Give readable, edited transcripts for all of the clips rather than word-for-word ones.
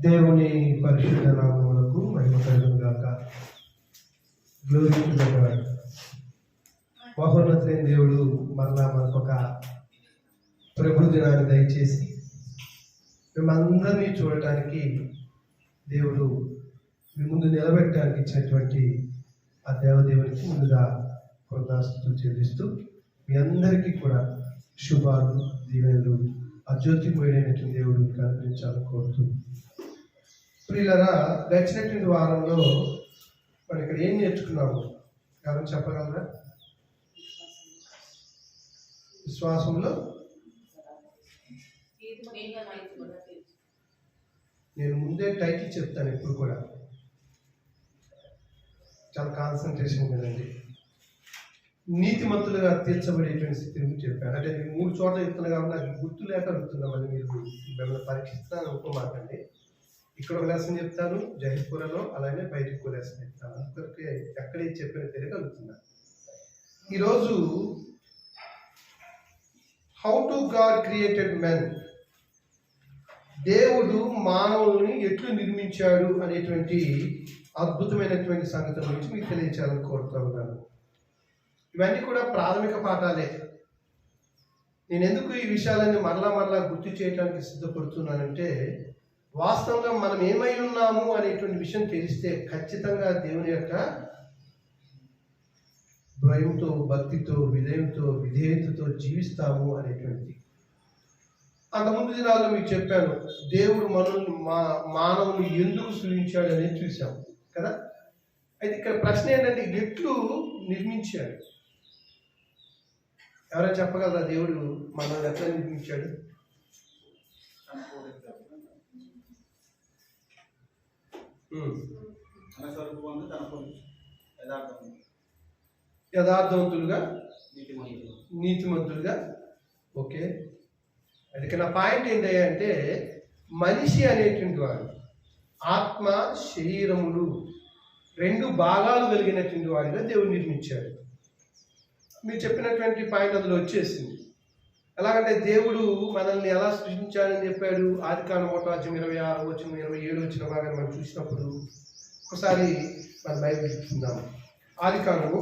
దేవుని పరిశుద్ధ నామములకు మహిమ కలుగును గాక. Glory to the God. మహోన్నతులైన దేవుడు మరలా మనకొక ప్రభు దినాన్ని దయచేసి మేమందరినీ చూడటానికి దేవుడు మీ ముందు నిలబెట్టడానికి ఇచ్చినటువంటి ఆ దేవదేవునికి ముందుగా కృతజ్ఞతలు చెల్లిస్తూ మీ అందరికీ కూడా శుభాలు దీవెనలు అజ్యోతిమయుడైనటువంటి దేవుడు కనిపించాలని కోరుతూ, ప్రియులరా, గడిచినటువంటి వారంలో మనం ఇక్కడ ఏం నేర్చుకున్నాము? ఎవరు చెప్పగలరా? విశ్వాసంలో నేను ముందే టైటిల్ చెప్తాను, ఎప్పుడు కూడా చాలా కాన్సన్ట్రేషన్ కదండి. నీతిమంతులుగా తీర్చబడేటువంటి స్థితి గురించి చెప్పాను. అంటే నేను 3 చోట్ల చెప్తున్నా కాబట్టి నాకు గుర్తు లేక అడుగుతున్నామని మీరు మిమ్మల్ని పరీక్షిస్తాను అనుకోమాకండి. ఇక్కడ ఒక లెసన్ చెప్తాను జహిపూరలో, అలానే బయటకు ఒక లెసన్ చెప్తాను. అందుకొరకే ఎక్కడ చెప్పిన తెలియగలుగుతున్నాను. ఈరోజు how to God created men, దేవుడు మానవుల్ని ఎట్లు నిర్మించాడు అనేటువంటి అద్భుతమైనటువంటి సంగతుల గురించి మీకు తెలియచేయాలని కోరుతూ ఉన్నాను. ఇవన్నీ కూడా ప్రాథమిక పాఠాలే. నేను ఎందుకు ఈ విషయాలన్నీ మరలా గుర్తు చేయడానికి సిద్ధపడుతున్నానంటే, వాస్తవంగా మనం ఏమై ఉన్నాము అనేటువంటి విషయం తెలిస్తే ఖచ్చితంగా దేవుని యొక్క భయంతో, భక్తితో, విధేయంతో, విధేయతతో జీవిస్తాము అనేటువంటిది. అంతకుముందు దినాల్లో మీకు చెప్పాను, దేవుడు మానవుని ఎందుకు సృష్టించాడు అనేది చూసాం కదా. అయితే ఇక్కడ ప్రశ్న ఏంటంటే, ఎట్లు నిర్మించాడు? ఎవరైనా చెప్పగలరా? దేవుడు మనల్ని ఎట్లా నిర్మించాడు? యథార్థవంతులుగా, నీతిమంతులుగా. ఓకే, అయితే నా పాయింట్ ఏంటంటే, మనిషి అనేటువంటి వాడు ఆత్మ శరీరములు 2 భాగాలు కలిగినటువంటి వాడిగా దేవుడు నిర్మించాడు. మీరు చెప్పినటువంటి పాయింట్ అందులో వచ్చేసింది. ఎలాగంటే దేవుడు మనల్ని ఎలా సృష్టించాలని చెప్పాడు? ఆదికాండం 1:26-27 భాగాన్ని మనం చూసినప్పుడు ఒకసారి మన బైబిల్ చూద్దాము. ఆదికాండము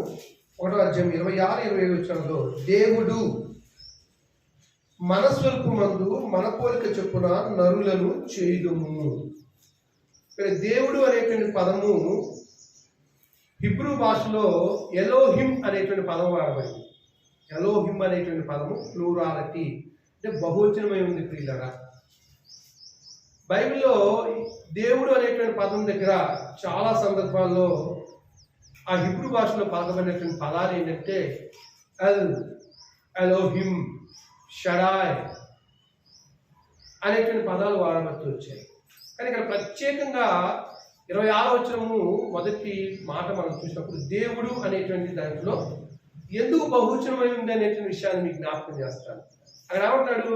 1:26-27 దేవుడు మన స్వరూపమందు మన పోలిక చొప్పున నరులను చేయుదుము. ఇక్కడ దేవుడు అనేటువంటి పదము హిబ్రూ భాషలో ఎలోహిం అనేటువంటి పదం వాడబడింది. ఎలోహిం అనేటువంటి పదము ప్లూరాలిటీ, అంటే బహువచనమై ఉంది. ప్రియులారా, బైబిల్లో దేవుడు అనేటువంటి పదం దగ్గర చాలా సందర్భాల్లో ఆ హిబ్రూ భాషలో పలకబడినటువంటి పదాలు ఏంటంటే ఎలోహిం, షడాయ్ అనేటువంటి పదాలు వాడబడుతూ వచ్చాయి. కానీ ఇక్కడ ప్రత్యేకంగా 26వ వచనము మొదటి మాట మనం చూసినప్పుడు దేవుడు అనేటువంటి దాంట్లో ఎందుకు బహువచనమై ఉంది అనేటువంటి విషయాన్ని మీకు జ్ఞాపకం చేస్తాను. అక్కడ ఏమంటున్నాడు?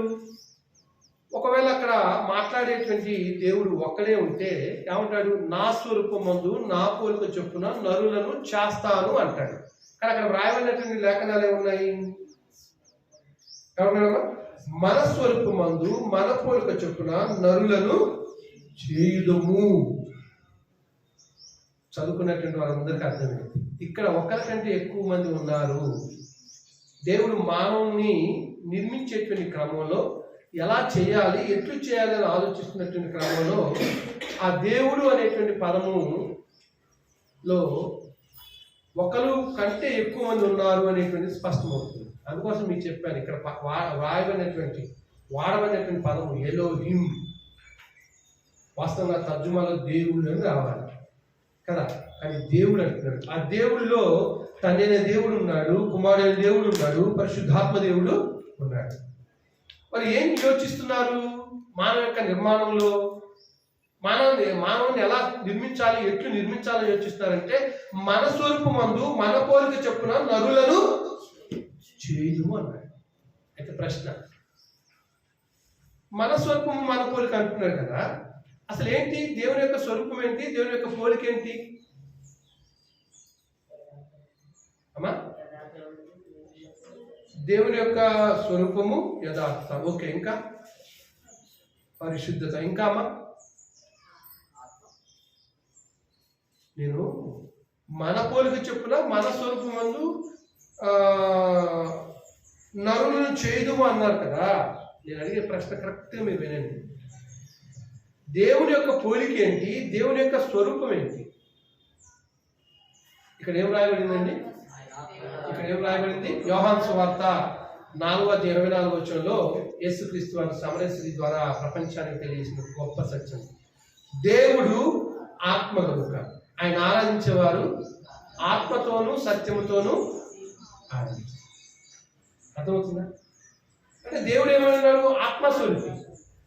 ఒకవేళ అక్కడ మాట్లాడేటువంటి దేవుడు ఒక్కడే ఉంటే ఏమంటాడు? నా స్వరూపమందు నా పోలిక చొప్పున నరులను చేస్తాను అంటాడు. కానీ అక్కడ వ్రాయబడినటువంటి లేఖనాలు ఏమున్నాయి? ఏమంటాడు? మన స్వరూపమందు మన పోలిక చొప్పున నరులను చేయుదుము. చదువుకున్నటువంటి వాళ్ళందరికీ అర్థమైంది. ఇక్కడ ఒకరికంటే ఎక్కువ మంది ఉన్నారు. దేవుడు మానవుని నిర్మించేటువంటి క్రమంలో ఎలా చేయాలి, ఎట్లు చేయాలి అని ఆలోచిస్తున్నటువంటి క్రమంలో ఆ దేవుడు అనేటువంటి పదములో ఒకరు కంటే ఎక్కువ మంది ఉన్నారు అనేటువంటిది స్పష్టమవుతుంది. అందుకోసం మీకు చెప్పాను, ఇక్కడ వాడబడినటువంటి పదము ఎలోహిం. వాస్తవంగా తర్జుమాలో దేవుడు అని రావాలి కదా, కానీ దేవుడు అంటున్నాడు. ఆ దేవుడిలో తండ్రి దేవుడు ఉన్నాడు, కుమారుడైన దేవుడు ఉన్నాడు, పరిశుద్ధాత్మ దేవుడు ఉన్నాడు. మరి ఏం యోచిస్తున్నారు? మానవ యొక్క నిర్మాణంలో మానవుని ఎలా నిర్మించాలి, ఎట్లు నిర్మించాలని యోచిస్తున్నారంటే, మన స్వరూపమందు మన పోలిక చొప్పున నరులను చేయుదుము అన్నాడు. అయితే ప్రశ్న, మన స్వరూపం మన పోలిక అంటున్నాడు కదా, అసలు ఏంటి దేవుని యొక్క స్వరూపం ఏంటి? దేవుని యొక్క పోలిక ఏంటి అమ్మా? దేవుని యొక్క స్వరూపము యథార్థత. ఓకే, ఇంకా పరిశుద్ధత. ఇంకా అమ్మా నేను మన పోలిక చెప్పున మన స్వరూపమందు నరులను చేయదుము అన్నారు కదా. నేను అడిగే ప్రశ్న కరెక్ట్గా మీరు వినండి. దేవుని యొక్క పోలిక ఏంటి? దేవుని యొక్క స్వరూపం ఏంటి? ఇక్కడ ఏం రాయబడిందండి? ఇక్కడ ఏం రాయబడింది? యోహాను సువార్త 4:24 యేసుక్రీస్తు వారు సమరయ స్త్రీ ద్వారా ప్రపంచానికి తెలియజేసిన గొప్ప సత్యం. దేవుడు ఆత్మ కనుక ఆయన ఆరాధించేవారు ఆత్మతోనూ సత్యముతోనూ ఆరాధించారు. అర్థమవుతుందా? అంటే దేవుడు ఏమన్నాడు? ఆత్మస్వరూపి.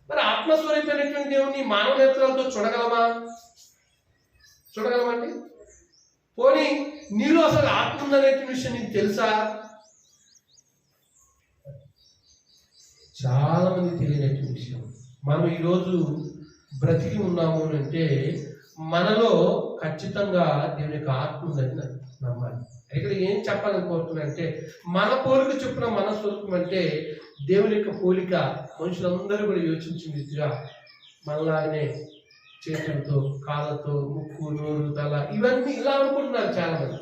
మరి ఆత్మస్వరూపి అయినటువంటి దేవుడిని మానవ నేత్రాలతో చూడగలమండి? పోనీ నీలో అసలు ఆత్మ ఉందనేటువంటి విషయం నీకు తెలుసా? చాలా మంది తెలియనటువంటి విషయం. మనం ఈరోజు బ్రతికి ఉన్నాము అంటే మనలో ఖచ్చితంగా దేవుని యొక్క ఆత్మ ఉందని నమ్మాలి. ఇక్కడ ఏం చెప్పాలని కోరుతున్నానంటే మన పోలిక చొప్పున మన స్వరూపం అంటే దేవుని యొక్క పోలిక. మనుషులందరూ కూడా యోచించిన రీతిగా మనలాగనే చేతులతో, కాళ్ళతో, ముక్కు, నోరు, తల ఇవన్నీ ఇలా అనుకుంటున్నారు చాలా మంది.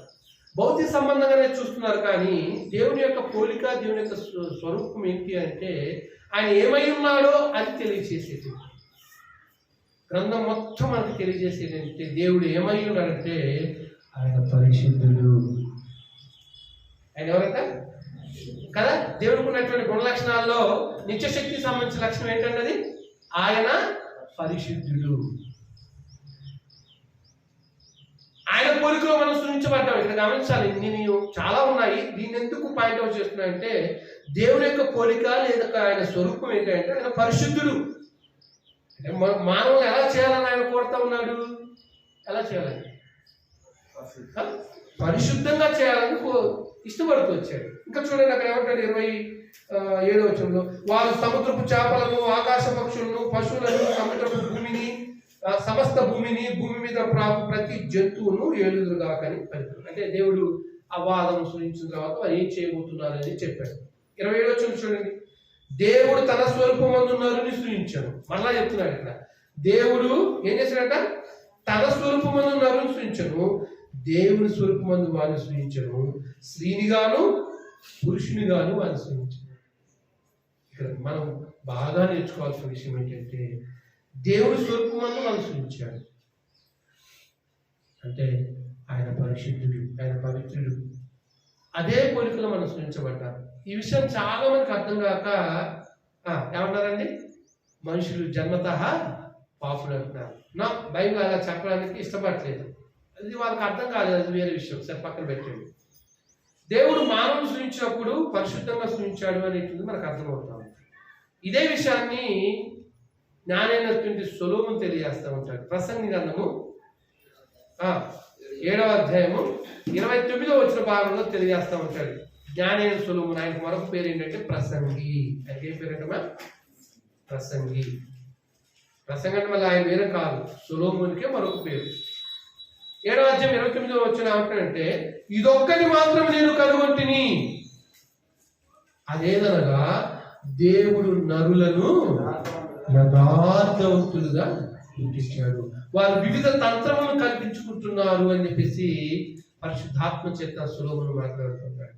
భౌతిక సంబంధంగానే చూస్తున్నారు. కానీ దేవుని యొక్క పోలిక, దేవుని యొక్క స్వరూపం ఏంటి అంటే ఆయన ఏమై ఉన్నాడో అది తెలియజేసేది. గ్రంథం మొత్తం మనకు తెలియజేసేది అంటే దేవుడు ఏమై ఉన్నాడంటే ఆయన పరిశుద్ధుడు. ఆయన ఎవరంట కదా? దేవుడికి ఉన్నటువంటి గుణ లక్షణాల్లో నిత్యశక్తికి సంబంధించిన లక్షణం ఏంటన్నది ఆయన పరిశుద్ధుడు. ఆయన పోలికలో మనం సృష్టించబడ్డాం. ఇక్కడ గమనించాలి, నేను చాలా ఉన్నాయి. దీన్ని ఎందుకు పాయింట్ అవుట్ చేస్తున్నా అంటే దేవుని యొక్క పోలిక లేదా ఆయన స్వరూపం ఏంటంటే ఆయన పరిశుద్ధుడు. మానవులు ఎలా చేయాలని ఆయన కోరుతా ఉన్నాడు? ఎలా చేయాలని? పరిశుద్ధంగా చేయాలని ఇష్టపడుతూ వచ్చాడు. ఇంకా చూడండి అక్కడ ఏమంటాడు 27 వారు సముద్రపు చేపలను, ఆకాశ పక్షులను, పశువులను, సముద్రపు భూమిని, సమస్త భూమిని, భూమి మీద ప్రతి జంతువును ఏలుదురుగా కానీ పలికారు. అంటే దేవుడు అవాదం సృష్టించిన తర్వాత వారు ఏం చేయబోతున్నారని చెప్పాడు. 27 చూడండి. దేవుడు తన స్వరూపమందు నరుని సృష్టించాడు. మరలా చెప్తున్నాడు ఇక్కడ. దేవుడు ఏం చేశాడంట? తన స్వరూపమందు నరుని సృష్టించను, దేవుని స్వరూపమందు వారిని సృష్టించను, స్త్రీనిగాను పురుషునిగాను వారిని సృష్టించను. ఇక్కడ మనం బాగా నేర్చుకోవాల్సిన విషయం ఏంటంటే దేవుని స్వరూపమందు మనం సృష్టించాడు అంటే ఆయన పరిశుద్ధుడు, ఆయన పవిత్రుడు. అదే పోలికలో మనం సృష్టించబడ్డారు. ఈ విషయం చాలా మందికి అర్థం కాక ఏమన్నారండి? మనుషులు జన్మతః పాపులు అంటున్నారు. నా బైబిల్ అలా చెప్పడానికి ఇష్టపడట్లేదు. అది వాళ్ళకి అర్థం కాలేదు. అది వేరే విషయం. సరే పక్కన పెట్టండి. దేవుడు మానవుని సృష్టించినప్పుడు పరిశుద్ధంగా సృష్టించాడు అనేటువంటి మనకు అర్థమవుతాం. ఇదే విషయాన్ని జ్ఞానైనటువంటి సొలొమోను తెలియజేస్తూ ఉంటాడు. ప్రసంగి గ్రంథము 7వ అధ్యాయము 29వ భాగంలో తెలియజేస్తూ ఉంటాడు. జ్ఞానైన సొలొమోను, ఆయనకు మరొక పేరు ఏంటంటే ప్రసంగి. ఆయనకి ఏం పేరంటమ్మా? ప్రసంగి. ప్రసంగి అంటే మళ్ళీ ఆయన వేరే కాదు, సొలొమోనుకే మరొక పేరు. 7వ అధ్యాయం 29వ ఏమంటాడంటే ఇదొక్కటి మాత్రం నేను కనుగొంటిని, అదేదనగా దేవుడు నరులను యథార్థవంతులుగా సృష్టించాడు, వారు వివిధ తంత్రములను కల్పించుకుంటున్నారు అని చెప్పేసి పరిశుద్ధాత్మ చేత సొలొమోను మాట్లాడుతున్నాడు.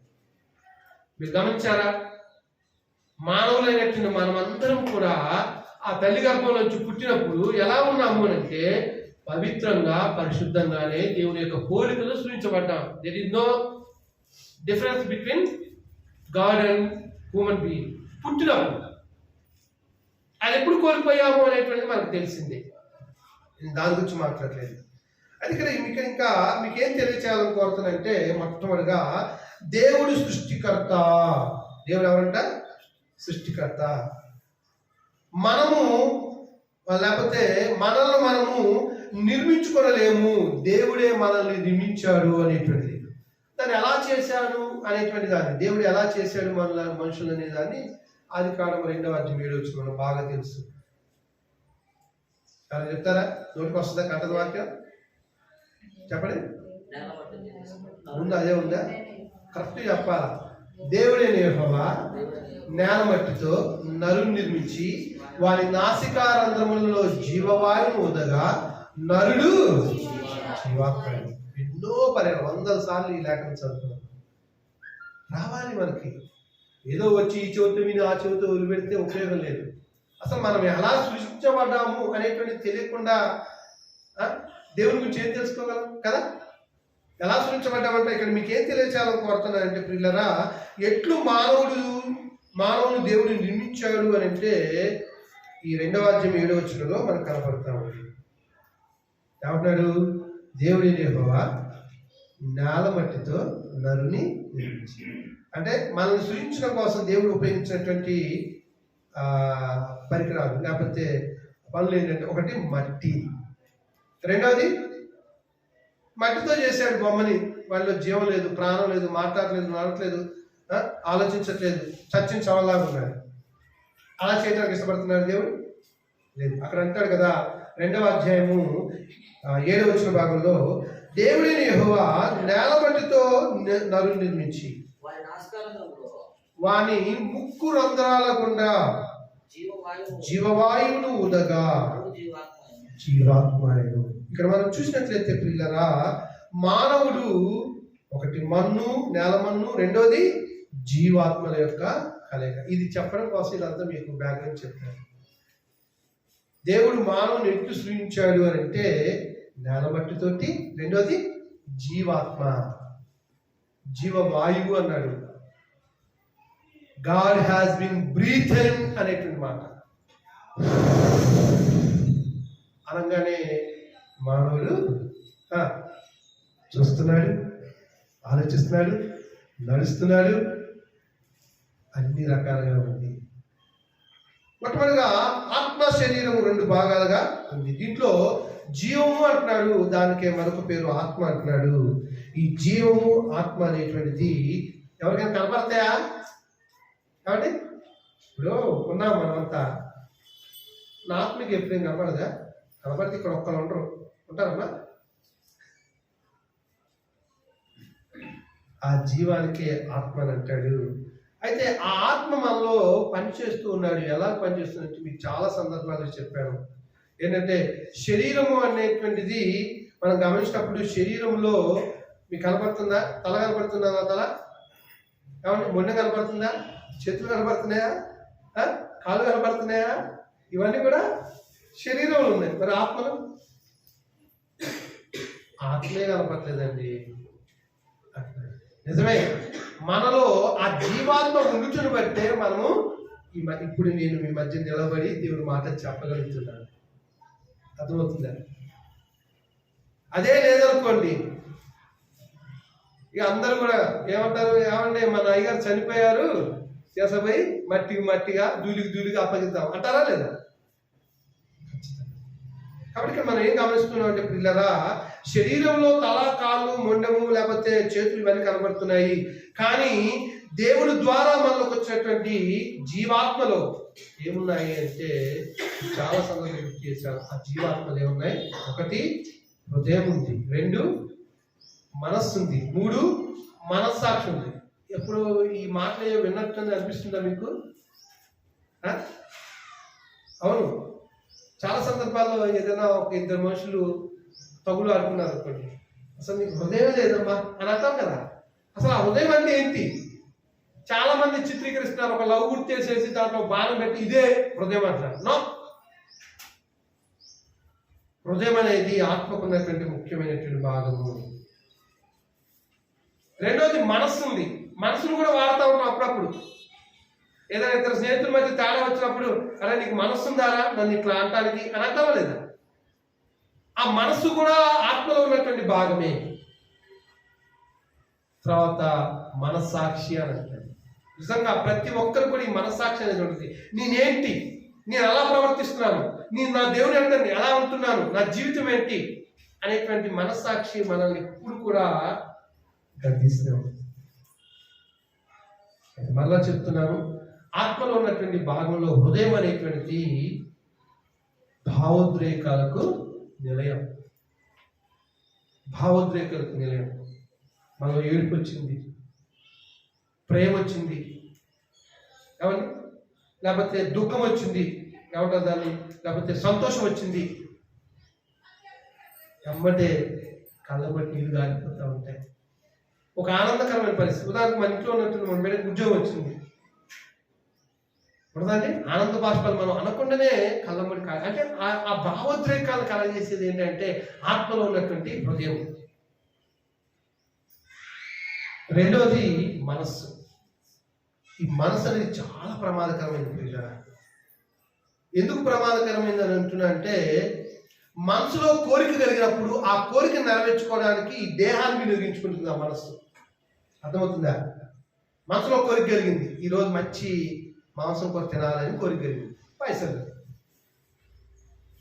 మీరు గమనించారా? మానవులైనటువంటి మనమందరం కూడా ఆ తల్లి గర్భంలోంచి పుట్టినప్పుడు ఎలా ఉన్నాము అంటే పవిత్రంగా, పరిశుద్ధంగానే దేవుని యొక్క పోలికలో సృష్టించబడ్డాం. There is no difference between God and human being. పుట్టినప్పుడు అది ఎప్పుడు కోల్పోయాము అనేటువంటిది మనకు తెలిసిందే. దాని గురించి మాట్లాడలేదు. అది ఇక్కడ ఇంకా మీకేం తెలియచేయాలని కోరుతానంటే మొట్టమొదటిగా దేవుడు సృష్టికర్త. దేవుడు ఎవరంట? సృష్టికర్త. మనము లేకపోతే మనల్ని మనము నిర్మించుకోలేము, దేవుడే మనల్ని నిర్మించాడు అనేటువంటిది. దాన్ని ఎలా చేశాడు అనేటువంటి దాన్ని, దేవుడు ఎలా చేశాడు మనుషులు అనే దాన్ని ఆదికాండం 2వ అధ్యాయం 7వ వచనం మనకు బాగా తెలుసు. ఎవరు చెప్తారా? నోటికి వస్తుందా కథల వాక్యం? చెప్పండి. ఉందా? అదే ఉందా? కరెక్ట్ చెప్పాలా? దేవుడే యెహోవా నేల మట్టితో నరుని నిర్మించి వారి నాసికారంధ్రములలో జీవవాయువు ఊదగా నరుడు జీవాత్ముడు. ఎన్నో పర్యాలు 100 సార్లు ఈ లేఖను చదువుతున్నాం. రావాలి మనకి. ఏదో వచ్చి ఈ చెవితో విని ఆ చెవితో వదిలిపెడితే ఉపయోగం లేదు. అసలు మనం ఎలా సృష్టించబడ్డాము అనేటువంటిది తెలియకుండా దేవుని గురించి ఏం తెలుసుకోగలం కదా? ఎలా సృష్టించబడ్డామంటే ఇక్కడ మీకు ఏం తెలియచేయాలని కోరుతున్నానంటే ప్రియులరా, ఎట్లు మానవుడు దేవుడు నిర్మించాడు అని అంటే ఈ 2వ అధ్యాయం 7వ వచనంలో మనకు కనపడతా ఉంది. ఏమంటున్నాడు? దేవుడి యెహోవా నేల మట్టితో నరుని నిర్మించి. అంటే మనల్ని సృష్టించడం కోసం దేవుడు ఉపయోగించినటువంటి పరికరాలు లేకపోతే పనులు ఏంటంటే, ఒకటి మట్టి, రెండవది మట్టితో చేశాడు బొమ్మని. వాళ్ళలో జీవం లేదు, ప్రాణం లేదు, మాట్లాడలేదు, నడవట్లేదు, ఆలోచించట్లేదు, చర్చించవలాగా ఉన్నాడు. అలా చేయడానికి ఇష్టపడుతున్నాడు దేవుడు? లేదు. అక్కడ అంటాడు కదా 2వ అధ్యాయము 7వ వచన భాగంలో, దేవుడిని యెహోవా నేల మట్టితో నరుని నిర్మించి వాని ముక్కు రంధ్రాల గుండా జీవవాయువును ఊదగా జీవాత్మాయుడు. ఇక్కడ మనం చూసినట్లయితే పిల్లరా, మానవుడు ఒకటి మన్ను, నేల మన్ను, రెండోది జీవాత్మల యొక్క కలయిక. ఇది చెప్పడం కోసం ఇదంతా మీకు బ్యాక్గ్రౌండ్ చెప్తాను. దేవుడు మానవుని ఎట్లు సృష్టించాడు అని అంటే నేల మట్టితోటి, రెండోది జీవాత్మ, జీవవాయువు అన్నాడు. గాడ్ హ్యాస్ బీన్ బ్రీథెన్ అనేటువంటి మాట అనగానే మానవుడు చూస్తున్నాడు, ఆలోచిస్తున్నాడు, నడుస్తున్నాడు, అన్ని రకాలుగా ఉంది. మొట్టమొదటిగా ఆత్మ శరీరము 2 భాగాలుగా ఉంది. దీంట్లో జీవము అంటున్నాడు, దానికే మరొక పేరు ఆత్మ అంటున్నాడు. ఈ జీవము ఆత్మ అనేటువంటిది ఎవరికైనా కనపడతాయా? కాబట్టి ఇప్పుడు ఉన్నాం మనమంతా, నా ఆత్మకి ఎప్పుడేం కనపడదా? కనపడితే ఇక్కడ ఒక్కరు ఉంటారమ్మా. ఆ జీవానికే ఆత్మ అని అంటాడు. అయితే ఆ ఆత్మ మనలో పనిచేస్తూ ఉన్నాడు. ఎలా పనిచేస్తున్నట్టు మీకు చాలా సందర్భాలు చెప్పాను. ఏంటంటే శరీరము అనేటువంటిది మనం గమనించినప్పుడు శరీరంలో మీకు కనపడుతుందా? తల కనపడుతుందా? తల కాబట్టి మొండె కనపడుతుందా? చేతులు కనపడుతున్నాయా? కాళ్ళు కనపడుతున్నాయా? ఇవన్నీ కూడా శరీరంలో ఉన్నాయి. మరి ఆత్మలు? ఆత్మే కనపడలేదండి. నిజమే, మనలో ఆ జీవాత్మ ఉండుటను బట్టే మనము ఇప్పుడు నేను మీ మధ్య నిలబడి దేవుడి మాట చెప్పగలుగుతున్నాను. అర్థమవుతుందా? అదే లేదనుకోండి, ఇక అందరూ కూడా ఏమంటారు, ఏమంటే మన అయ్యగారు చనిపోయారు, చేసపోయి మట్టిగా ధూళిగా అప్పగిద్దాం అంటారా లేదా? కాబట్టి ఇక్కడ మనం ఏం గమనిస్తున్నాం అంటే పిల్లరా, శరీరంలో తల, కాళ్ళు, మొండెము లేకపోతే చేతులు ఇవన్నీ కనబడుతున్నాయి. కానీ దేవుడు ద్వారా మనలోకి వచ్చినటువంటి జీవాత్మలో ఏమున్నాయి అంటే చాలా సందర్భాలు గుర్తు చేశారు. ఆ జీవాత్మలు ఏమున్నాయి? 1 హృదయం ఉంది, 2 మనస్సు ఉంది, 3 మనస్సాక్షి ఉంది. ఎప్పుడు ఈ మాటలు విన్నట్టు అనిపిస్తుందా మీకు? అవును, చాలా సందర్భాల్లో ఏదైనా ఒక 2 మనుషులు తగులు ఆడుకున్నారు అనుకోండి, అసలు నీకు హృదయం లేదమ్మా అని అంటాం కదా. అసలు ఆ హృదయం అంటే ఏంటి? చాలా మంది చిత్రీకరిస్తున్నారు, ఒక లవ్ గుర్తు చేసేసి దాంట్లో బాణం పెట్టి ఇదే హృదయం అంటారు. నో, హృదయం అనేది ఆత్మకున్నటువంటి ముఖ్యమైనటువంటి భాగము. రెండోది మనస్సు ఉంది. మనసును కూడా వాడుతూ ఉంటాం అప్పుడప్పుడు. ఏదైనా 2 స్నేహితుల మధ్య తేడా వచ్చినప్పుడు, అరే నీకు మనస్సు ఉందారా నన్ను ఇట్లా అంటానికి అని అంటావా లేదా? ఆ మనస్సు కూడా ఆత్మలో ఉన్నటువంటి భాగమే. తర్వాత మనస్సాక్షి అని అంటాడు. నిజంగా ప్రతి ఒక్కరు కూడా ఈ మనస్సాక్షి అనేది ఉంటుంది. నేనేంటి, నేను ఎలా ప్రవర్తిస్తున్నాను, నేను నా దేవుని అంటే ఎలా ఉంటున్నాను, నా జీవితం ఏంటి అనేటువంటి మనస్సాక్షి మనల్ని ఇప్పుడు కూడా గర్దిస్తున్నాం. మళ్ళా చెప్తున్నాను, ఆత్మలో ఉన్నటువంటి భాగంలో హృదయం అనేటువంటిది భావోద్రేకాలకు నిలయం. భావోద్రేకాలకు నిలయం. మనలో ఏడుపు వచ్చింది, ప్రేమ వచ్చింది, లేకపోతే దుఃఖం వచ్చింది, ఏమంటారు దాన్ని, లేకపోతే సంతోషం వచ్చింది, ఎమ్మటే కళ్ళబట్టి నీళ్ళు గాలిపోతూ ఉంటాయి. ఒక ఆనందకరమైన పరిస్థితి. ఉదాహరణకు మన ఇంట్లో ఉన్నట్టు మన బిడ్డకి ఉద్యోగం వచ్చింది ఉండదండి, ఆనంద బాష్పాలు మనం అనకుండానే కళ్ళమ్మడి అంటే ఆ భావోద్రేకాలు కలగజేసేది ఏంటంటే ఆత్మలో ఉన్నటువంటి హృదయం. రెండవది మనస్సు. ఈ మనస్సు అనేది చాలా ప్రమాదకరమైనది పిల్లరా. ఎందుకు ప్రమాదకరమైంది అని అంటున్నా అంటే, మనసులో కోరిక కలిగినప్పుడు ఆ కోరిక నెరవేర్చుకోవడానికి ఈ దేహాన్ని వినియోగించుకుంటుంది ఆ మనస్సు. అర్థమవుతుందా? మనసులో కోరిక కలిగింది, ఈరోజు మంచి మాంసం కూర తినాలని కోరిక కలిగింది, పైసలు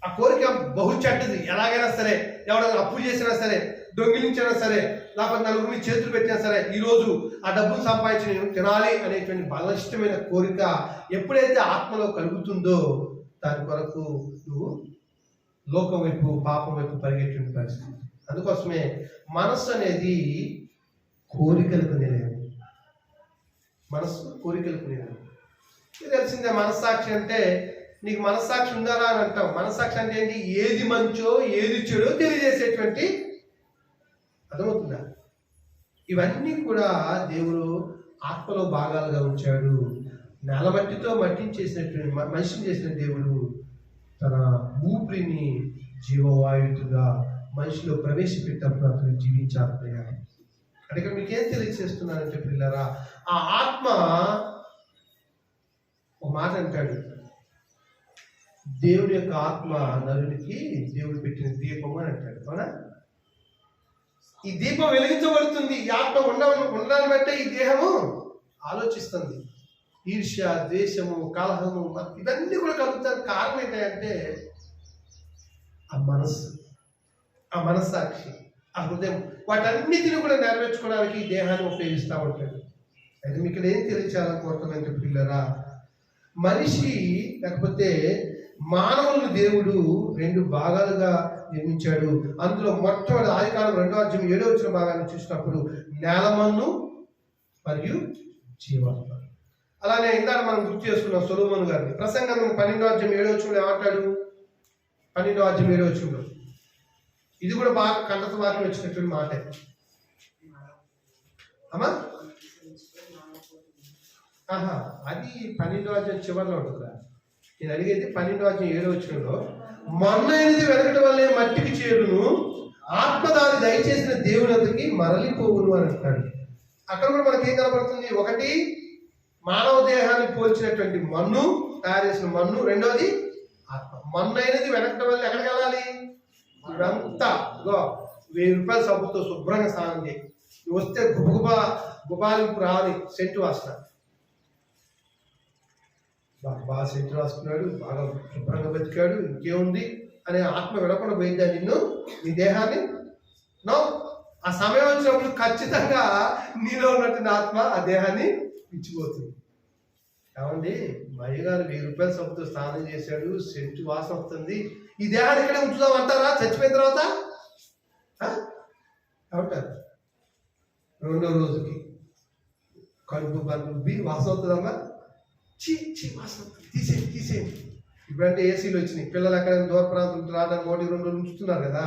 ఆ కోరిక బహు చెడ్డది. ఎలాగైనా సరే, ఎవరైనా అప్పు చేసినా సరే, దొంగిలించినా సరే, లేకపోతే నలుగురిని చేతులు పెట్టినా సరే, ఈరోజు ఆ డబ్బును సంపాదించి నేను తినాలి అనేటువంటి బలిష్టమైన కోరిక ఎప్పుడైతే ఆత్మలో కలుగుతుందో దాని కొరకు నువ్వు లోకం వైపు, పాపం వైపు పరిగెట్టిన పరిస్థితి. అందుకోసమే మనస్సు అనేది కోరికలకు నిలయం. మనస్సు కోరికలకు నిలయం. ఇది తెలిసిందే. మనస్సాక్షి అంటే నీకు మనస్సాక్షి ఉందా అని అంటాం. మనస్సాక్షి అంటే ఏంటి? ఏది మంచో ఏది చెడో తెలియజేసేటువంటి, అర్థమవుతుందా? ఇవన్నీ కూడా దేవుడు ఆత్మలో భాగాలుగా ఉంచాడు. నేలమట్టితో మట్టిని చేసినటువంటి మనిషిని చేసిన దేవుడు తన ఊపిరిని జీవవాయువుగా మనిషిలో ప్రవేశపెట్టినప్పుడు అతను జీవించాలి. అంటే ఇక్కడ మీకేం తెలియజేస్తున్నానంటే పిల్లరా, ఆ ఆత్మ ఒక మాట అంటాడు, దేవుడి యొక్క ఆత్మ నరునికి దేవుడు పెట్టిన దీపము అని అంటాడు. అవునా? ఈ దీపం వెలిగించబడుతుంది. ఈ ఆత్మ ఉండాలని బట్టే ఈ దేహము ఆలోచిస్తుంది. ఈర్ష్య, ద్వేషము, కలహము, ఇవన్నీ కూడా కలుగుతానికి కారణం ఏంటంటే ఆ మనస్సు, ఆ మనస్సాక్షి, ఆ హృదయం. వాటన్నిటిని కూడా నెరవేర్చుకోవడానికి ఈ దేహాన్ని ఉపయోగిస్తూ ఉంటాడు. అయితే మీకు ఇక్కడ ఏం తెలియచేయాలనుకుంటున్నానంటే పిల్లరా, మనిషి లేకపోతే మానవులను దేవుడు 2 భాగాలుగా నిర్మించాడు. అందులో మొట్టమొదటి ఆదికాండం 2వ అధ్యాయం 7వ వచనం భాగాన్ని చూసినప్పుడు నేలమన్ను మరియు జీవాత్మ. అలానే ఇందాక మనం గుర్తు చేసుకున్నాం సొలొమోను గారిని. ప్రసంగం 12వ అధ్యాయం 7వ వచనంలో ఏమంటాడు? 12వ అధ్యాయం 7వ వచనంలో ఇది కూడా బాగా కంటత వాక్యం వచ్చినటువంటి మాటే. అమ్మా అది 12వ అధ్యాయం చివరిలో ఉంటుందా? నేను అడిగేది 12వ అధ్యాయం 7వ వచనంలో, మన్నైనది వెనకటి వల్లే మట్టికి చేరును, ఆత్మ దాన్ని దయచేసిన దేవునికి మరలిపోవును అని అంటాడు. అక్కడ కూడా మనకి ఏం కనబడుతుంది? ఒకటి మానవ దేహాన్ని పోల్చినటువంటి మన్ను, తయారు చేసిన మన్ను. రెండోది ఆత్మ. మన్నైనది వెనకటి వల్ల ఎక్కడికి వెళ్ళాలి? ఇదంతా 1000 రూపాయల సబ్బుతో శుభ్రంగా స్నానం చేయి. నువ్వు వస్తే గుబాలింపు రావాలి, సెంటు వాసన. బాగా సెంటు రాసుకున్నాడు, బాగా శుభ్రంగా బతికాడు, ఇంకేముంది అనే ఆత్మ విడకుండా పోయిందా నిన్ను, నీ దేహాన్ని? నో. ఆ సమయం వచ్చినప్పుడు ఖచ్చితంగా నీలో ఉన్నటువంటి ఆత్మ ఆ దేహాన్ని ఇచ్చిపోతుంది. కావండి, మా అయ్యగారు 1000 రూపాయల సబ్బుతో స్నానం చేశాడు, సెంటు వాసన వస్తుంది, ఈ దేహాన్ని ఇక్కడే ఉంచుదాం అంటారా? చచ్చిపోయిన తర్వాత ఏమంటారు? 2వ రోజుకి కడుపు బల్బి వాసన అవుతుందమ్మా, చీ వాసన వస్తుంది, తీసేయండి. ఇప్పుడంటే ఏసీలు వచ్చినాయి, పిల్లలు ఎక్కడైనా దూర ప్రాంతం రావడానికి 1-2 రోజులు ఉంచుతున్నారు కదా.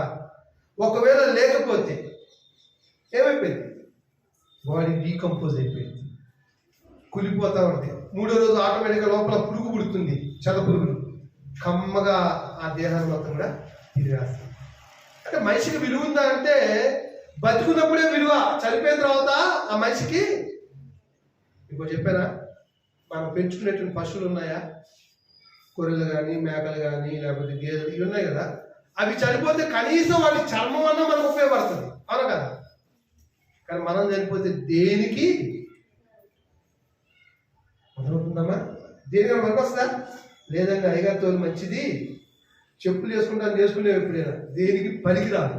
ఒకవేళ లేకపోతే ఏమైపోయింది? బాడీ డీకంపోజ్ అయిపోయింది, కులిపోతా ఉంటుంది. 3వ రోజు ఆటోమేటిక్గా లోపల పురుగు పుడుతుంది, చల్ల పురుగులు, కమ్మగా ఆ దేహాన్ని మొత్తం కూడా తిరిగేస్తుంది. అంటే మనిషికి విలువ ఉందా అంటే బతుకున్నప్పుడే విలువ, చనిపోయిన తర్వాత ఆ మనిషికి. ఇంకో చెప్పారా, మనం పెంచుకునేటువంటి పశువులు ఉన్నాయా? గొర్రెలు కానీ, మేకలు కానీ, లేకపోతే గేదెలు, ఇవి ఉన్నాయి కదా. అవి చనిపోతే కనీసం వాటి చర్మం అన్నా మనకు ఉపయోగపడుతుంది, అవునా కదా? కానీ మనం చనిపోతే దేనికి మొదలవుతుందమ్మా? దేనికి మనకు వస్తుందా? లేదండి, అయ్యగారి తోలు మంచిది, చెప్పులు వేసుకుంటాను, వేసుకునే ఎప్పుడైనా, దేనికి పనికిరాదు.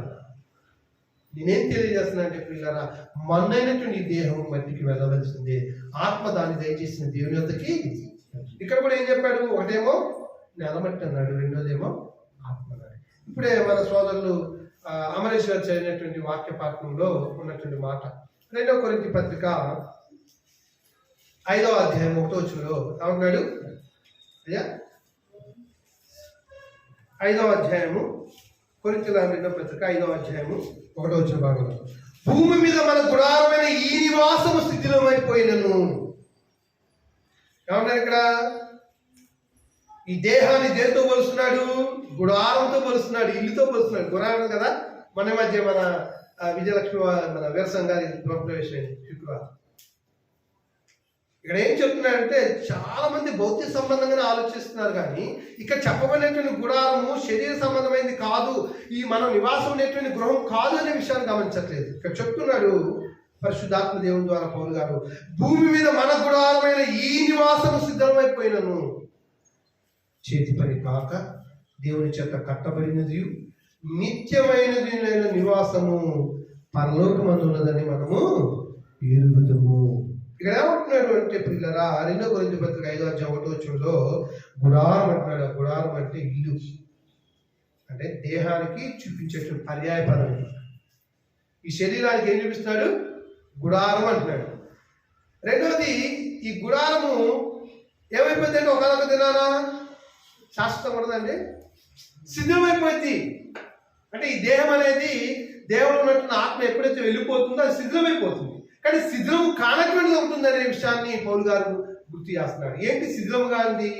నేనేం తెలియజేస్తున్నా అంటే పిల్లరా, మన్నైనటువంటి దేహం మట్టికి వెళ్ళవలసిందే, ఆత్మ దాన్ని దయచేసిన దేవుని యొద్దకి. ఇక్కడ కూడా ఏం చెప్పాడు? ఒకటేమో నెలమట్టి అన్నాడు, రెండోదేమో ఆత్మ అన్నాడు. ఇప్పుడే మన సోదరులు అమరేశ్వర్ చదివినటువంటి వాక్య పాఠంలో ఉన్నటువంటి మాట 2వ కొరింథీ పత్రిక 5వ అధ్యాయం 1వ వచనంలో ఏమన్నాడు? అయ్యా 5వ అధ్యాయము, కొరింథీయులకు రెండవ పత్రిక 5వ అధ్యాయము 1వ వచన భాగంలో, భూమి మీద మన గుడారమైన ఈ నివాసము శిథిలమైపోయినను. ఏమన్నారు ఇక్కడ? ఈ దేహాన్ని దేనితో పోలుస్తున్నాడు? గుడారంతో పోలుస్తున్నాడు, ఇల్లుతో పోలుస్తున్నాడు. గుడారం కదా, మన మధ్య మన విజయలక్ష్మి మన వీరసం గారి గృహప్రవేశం శుక్రవారం. ఇక్కడ ఏం చెప్తున్నాడంటే, చాలా మంది భౌతిక సంబంధంగానే ఆలోచిస్తున్నారు, కానీ ఇక్కడ చెప్పబడినటువంటి గుడారము శరీర సంబంధమైనది కాదు, ఈ మన నివాసం అనేటువంటి గృహం కాదు అనే విషయాన్ని గమనించట్లేదు. ఇక్కడ చెప్తున్నాడు పరిశుద్ధాత్మ దేవుని ద్వారా పౌలు గారు, భూమి మీద మన గుడారమైన ఈ నివాసము సిద్ధమైపోయినను, చేతి పని కాక దేవుని చేత కట్టబడినది నిత్యమైనది నివాసము పరలోకమందు ఉన్నదని మనము ఎరుగుదము. ఇక్కడ ఏమంటున్నాడు అంటే పిల్లరా, 2 కొరింథీ పత్రిక 5వ అధ్యాయం 1వ వచనంలో గుడారం అంటున్నాడు. గుడారం అంటే ఇల్లు, అంటే దేహానికి చూపించేటువంటి పర్యాయ పదం. ఈ శరీరానికి ఏం చూపిస్తున్నాడు? గుడారం అంటున్నాడు. రెండవది, ఈ గుడారము ఏమైపోతుంది అంటే ఒకనొక దినాన శాశ్వతం ఉండదండి, సిద్ధమైపోయింది. అంటే ఈ దేహం అనేది దేవుడు ఉన్నటువంటి ఆత్మ ఎప్పుడైతే వెళ్ళిపోతుందో అది శిథిలమైపోతుంది. కానీ శిథిలం కానటువంటిది ఉంటుందనే విషయాన్ని పౌలు గారు గుర్తు చేస్తున్నాడు. ఏంటి శిథిలం కానిది?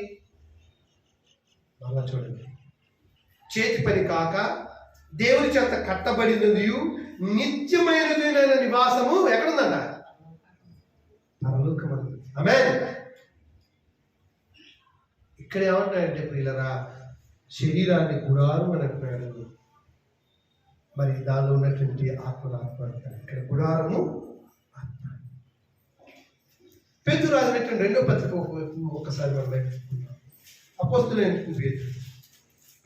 మళ్ళా చూడండి, చేతి పని కాక దేవుని చేత కట్టబడినది నిత్యమైనది నివాసము ఎక్కడుందంట? పరలోకమందు. ఆమేన్. ఇక్కడ ఏమంటాడంటే ప్రియులరా, శరీరాన్ని గుడారం అని అంటున్నాడు, మరి దానిలో ఉన్నటువంటి ఆత్మను ఆత్మ అంటాడు. ఇక్కడ గుడారము ఆత్మ. పేతురు రాసినటువంటి 2వ పత్రిక ఒకసారి మనం బయటకున్నాం. అపోస్తులైనటువంటి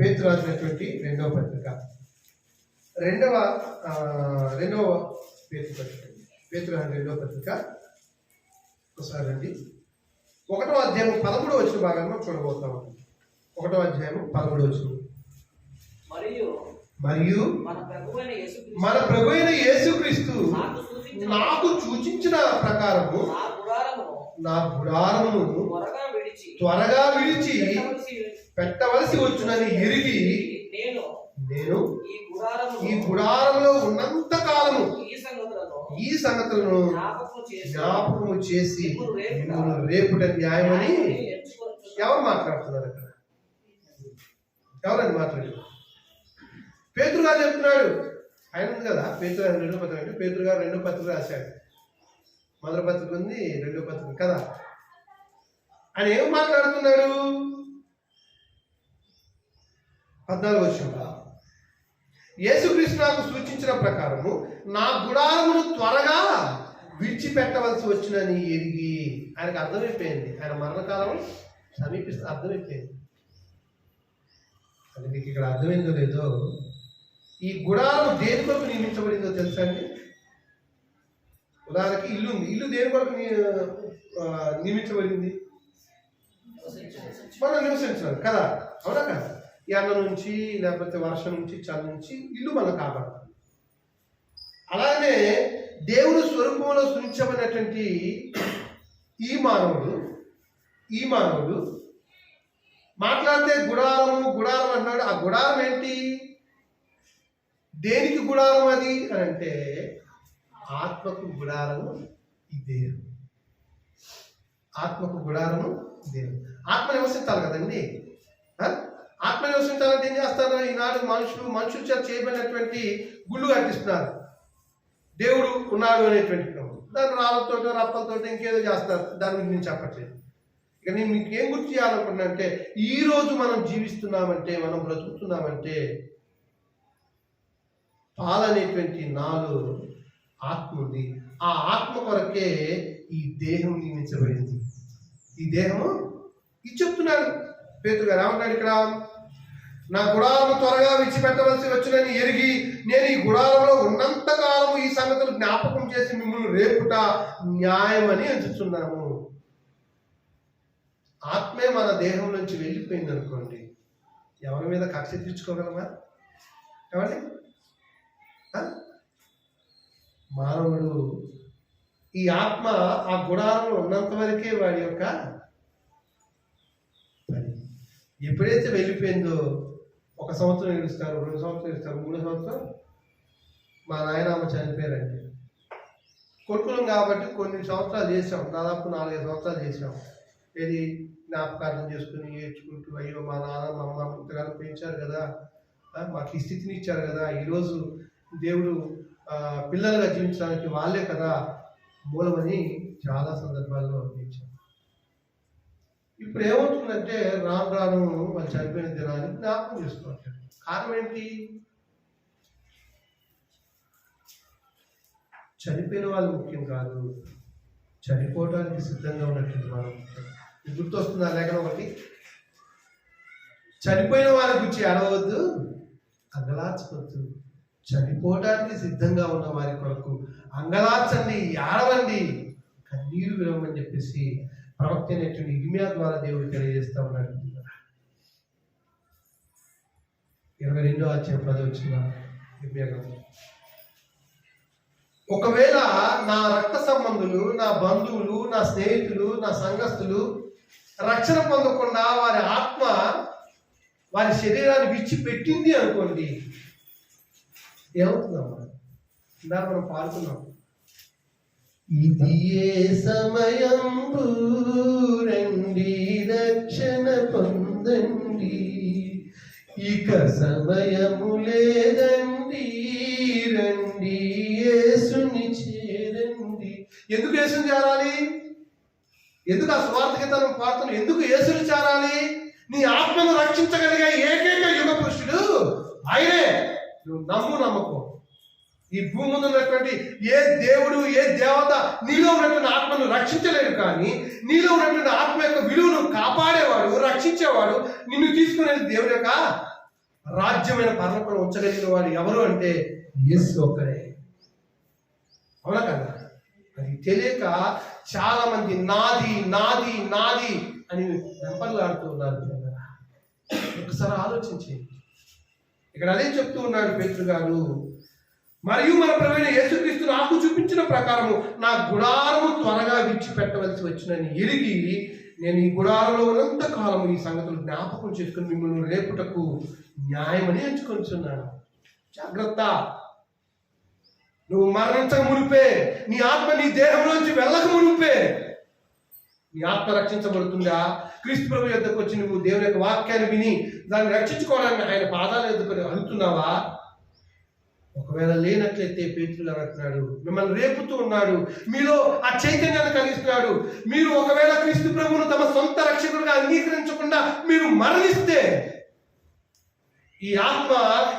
పేతురు రాసినటువంటి 2వ పత్రిక, రెండవ పేతురు పత్రిక, పేతురు రాసిన 2వ పత్రిక ఒకసారి అండి, 1వ అధ్యాయం 13వ వచన భాగంలో చూడబోతాం. 1వ అధ్యాయం 13వ వచనం, మరియు మన ప్రభువైన యేసుక్రీస్తు నాకు సూచించిన ప్రకారము నా గుడారమును త్వరగా విడిచి పెట్టవలసి వచ్చునని ఎరిగి నేను ఈ గుడారంలో ఉన్నంత కాలము ఈ సంగతులను జ్ఞాపకము చేసి రేపుట న్యాయమని. ఎవరు మాట్లాడుతున్నారు అక్కడ? ఎవరని మాట్లాడారు? పేతురు గారు చెప్తున్నాడు. ఆయన ఉంది కదా, పేతురు గారు 2వ పత్రిక అంటే పేతురు గారు 2వ పత్రిక రాశాడు. మొదటి పత్రిక ఉంది, 2వ పత్రిక కదా. ఆయన ఏం మాట్లాడుతున్నాడు? 14వ వచనంలో, యేసుక్రీస్తు నాకు సూచించిన ప్రకారము నా గుడారమును త్వరగా విడిచిపెట్టవలసి వచ్చినని ఎరిగి. ఆయనకు అర్థమైపోయింది, ఆయన మరణకాలం సమీపిస్తే అర్థమైపోయింది. అది మీకు ఇక్కడ అర్థమైందో లేదో, ఈ గుడారం దేని కొరకు నియమించబడిందో తెలుసా అండి? ఉదాహరణకి ఇల్లు ఉంది, ఇల్లు దేని కొరకు నియమించబడింది? మనం నివసించాలి కదా, అవునా కదా? ఈ ఎండ నుంచి లేకపోతే వర్షం నుంచి చలి నుంచి ఇల్లు మనం కాపాడుతుంది. అలానే దేవుని స్వరూపంలో సృష్టించబడినటువంటి ఈ మానవుడు మాట్లాడితే గుడారం అన్నాడు. ఆ గుడారం ఏంటి? దేనికి గుడారం అది అని అంటే, ఆత్మకు గుడారము ఈ దేహం. ఆత్మకు గుడారము దేహం. ఆత్మ నివసించాలి కదండి. ఆత్మ నివసించాలంటే ఏం చేస్తారు? ఈనాడు మనుషుల చేత చేయబడినటువంటి గుళ్ళు కట్టిస్తున్నారు. దేవుడు ఉన్నాడు అనేటువంటి దాన్ని రాళ్ళతో రప్పలతో ఇంకేదో చేస్తారు. దాని గురించి నేను చెప్పట్లేదు. ఇక నేను మీకు ఏం గుర్తు చేయాలనుకున్నా అంటే, ఈరోజు మనం జీవిస్తున్నామంటే, మనం బ్రతుకుతున్నామంటే, పాలనేటువంటి నాలో ఆత్మ ఉంది. ఆ ఆత్మ కొరకే ఈ దేహం నియమించబడింది. ఈ దేహము ఇది చెప్తున్నాడు పేతురు గారు. ఏమన్నాడు ఇక్కడ? నా గుడారము త్వరగా విడిచిపెట్టవలసి వచ్చినని ఎరిగి నేను ఈ గుడారంలో ఉన్నంత కాలము ఈ సంగతులు జ్ఞాపకం చేసి మిమ్మల్ని రేపుట న్యాయమని ఎంచుతున్నాము. ఆత్మే మన దేహం నుంచి వెళ్ళిపోయింది అనుకోండి, ఎవరి మీద కక్ష తీర్చుకోగలమా? ఏమండి? మానవుడు ఈ ఆత్మ ఆ గుడారంలో ఉన్నంత వరకే వాడి యొక్క పని. ఎప్పుడైతే వెళ్ళిపోయిందో 1 సంవత్సరం ఏడుస్తారు, 2 సంవత్సరాలు ఏడుస్తారు, 3 సంవత్సరం మా నాయనమ్మ చనిపోయారండి. కొడుకులం కాబట్టి కొన్ని సంవత్సరాలు చేసాం, దాదాపు 4-5 సంవత్సరాలు చేసాం. ఏది జ్ఞాపకార్థం చేసుకుని ఏడ్చుకుంటూ, అయ్యో మా నాన్న మా అమ్మ ఇంతగానో పెంచారు కదా, మాకు ఈ స్థితిని ఇచ్చారు కదా, ఈరోజు దేవుడు పిల్లలుగా జీవించడానికి వాళ్ళే కదా మూలమని చాలా సందర్భాల్లో అనిపించాం. ఇప్పుడు ఏమవుతుందంటే రాను రాను వాళ్ళు చనిపోయిన దినాన్ని జ్ఞాపకం చేసుకోవట్లేదు. కారణం ఏంటి? చనిపోయిన వాళ్ళు ముఖ్యం కాదు, చనిపోవడానికి సిద్ధంగా ఉన్నటువంటి వాళ్ళు ముఖ్యం. గుర్తొస్తుందా లేఖనం ఒకటి? చనిపోయిన వాళ్ళ గురించి అడవద్దు, అంగలార్చవద్దు, చనిపోవడానికి సిద్ధంగా ఉన్న వారి కొరకు అంగలార్చండి, ఏడవండి, కన్నీరు విరవమని చెప్పేసి ప్రవక్త అయినటువంటి ఇర్మియా ద్వారా దేవుడు తెలియజేస్తా ఉన్నాడు. 22వ అధ్యాయం 10వ వచనం ఇర్మియా గ్రంథం. ఒకవేళ నా రక్త సంబంధులు, నా బంధువులు, నా స్నేహితులు, నా సంఘస్థులు రక్షణ పొందకుండా వారి ఆత్మ వారి శరీరాన్ని విడిచిపెట్టింది అనుకోండి, ఏమవుతుందమ్మా? ఇందాక మనం పాడుతున్నాం, ఇది ఏ సమయం రండి రక్షణ పొందండి, ఇక సమయము లేదండి, రండి యేసుని చేరండి. ఎందుకు యేసుని చేరాలి? ఎందుకు ఆ స్వార్థ గీతాలను పాడుతున్నాం? ఎందుకు యేసుని చేరాలి? నీ ఆత్మను రక్షించగలిగే ఏకైక యుగ పురుషుడు ఆయనే. నువ్వు నమ్మకం. ఈ భూమి ముందు ఉన్నటువంటి ఏ దేవుడు, ఏ దేవత నీలో ఉన్నటువంటి ఆత్మను రక్షించలేడు. కానీ నీలో ఉన్నటువంటి ఆత్మ యొక్క విలువను కాపాడేవాడు, రక్షించేవాడు, నిన్ను తీసుకునేది దేవుడి యొక్క రాజ్యమైన పరలోకంలో ఉంచగలిగిన వాడు ఎవరు అంటే యేసు ఒక్కడే. అవునా కదా? అది తెలియక చాలా మంది నాది నాది నాది అని వెంపర్లాడుతూ ఉన్నారు. ఒకసారి ఆలోచించండి. ఇక్కడ అదే చెప్తూ ఉన్నాడు పేతురు గారు, మరియు మన ప్రభువైన యేసుక్రీస్తు నాకు చూపించిన ప్రకారము నా గుడారము త్వరగా విడిచిపెట్టవలసి వచ్చినని ఎరిగి నేను ఈ గుడారంలో ఉన్నంత కాలము ఈ సంగతులు జ్ఞాపకం చేసుకుని మిమ్మల్ని రేపుటకు న్యాయమని ఎంచుకొనిచున్నాను. జాగ్రత్త. నువ్వు మరణించక మునిపే, నీ ఆత్మ నీ దేహంలోంచి వెళ్ళక మునిపే నీ ఆత్మ రక్షించబడుతుందా? క్రీస్తు ప్రభు యొద్దకు వచ్చి నువ్వు దేవుని యొక్క వాక్యాన్ని విని దాన్ని రక్షించుకోవడానికి ఆయన పాదాల ఎదుకొని అడుగుతున్నావా? ఒకవేళ లేనట్లయితే పేతురు గారు అంటున్నాడు, మిమ్మల్ని రేపుతూ ఉన్నాడు, మీలో ఆ చైతన్యాన్ని కలిగిస్తున్నాడు. మీరు ఒకవేళ క్రీస్తు ప్రభువును తమ సొంత రక్షకుడిగా అంగీకరించకుండా మీరు మరణిస్తే, ఈ ఆత్మ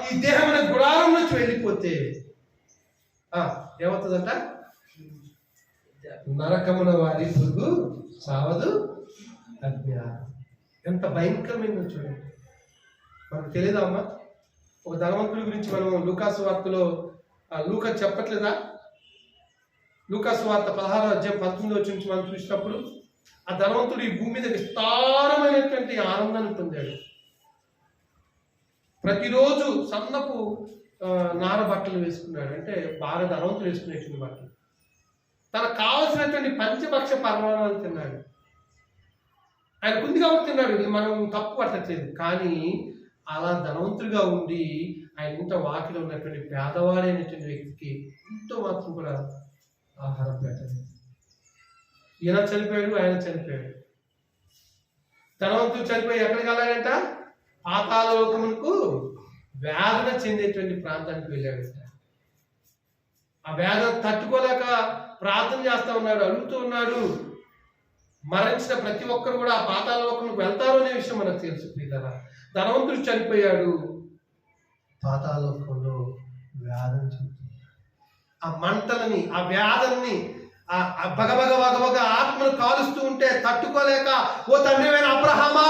ఈ దేహమైన గుడారం నుంచి వెళ్ళిపోతే ఏమవుతుందంట? నరకమున వారి పురుగు సావదు అజ్ఞ. ఎంత భయంకరమైన చూడండి. మనకు తెలియదా అమ్మా? ఒక ధనవంతుడి గురించి మనం లూకాసు వార్తలో లూకా చెప్పట్లేదా? లూకాసు వార్త 16వ అధ్యాయం 19వ వచనం నుంచి మనం చూసినప్పుడు ఆ ధనవంతుడు ఈ భూమి మీద విస్తారమైనటువంటి ఆనందాన్ని పొందాడు. ప్రతిరోజు సన్నపు నార బట్టలు వేసుకున్నాడు, అంటే బాగా ధనవంతులు వేసుకునేటువంటి బట్టలు. తనకు కావలసినటువంటి పంచభక్ష పరమాణాలు తిన్నాడు. ఆయన కుంది కాబట్టి తిన్నాడు, మనం తప్పు పట్టట్లేదు. కానీ అలా ధనవంతుడిగా ఉండి ఆయన ఇంత వాకిలో ఉన్నటువంటి పేదవాడైనటువంటి వ్యక్తికి ఇంతో మాత్రం కూడా ఆహారం పెట్టలేదు. ఈయన చనిపోయాడు, ఆయన చనిపోయాడు. ధనవంతుడు చనిపోయి ఎక్కడికి వెళ్ళాడంట? పాతాళ లోకమునకు వేదన చెందేటువంటి ప్రాంతానికి వెళ్ళాడంట. ఆ వేదన తట్టుకోలేక ప్రార్థన చేస్తా ఉన్నాడు, అడుగుతూ ఉన్నాడు. మరణించిన ప్రతి ఒక్కరు కూడా ఆ పాతాళ లోకంలోకి వెళ్తారు అనే విషయం మనకు తెలుసు. ప్రియులారా, ధనవంతుడు చనిపోయాడు, పాతాళ లోకంలో వేదన చెందుతుంది. ఆ మంటలని, ఆ వేదనని, ఆ బగబగ బగబగ ఆత్మను కాలుస్తూ ఉంటే తట్టుకోలేక ఓ తండ్రివైన అబ్రహామా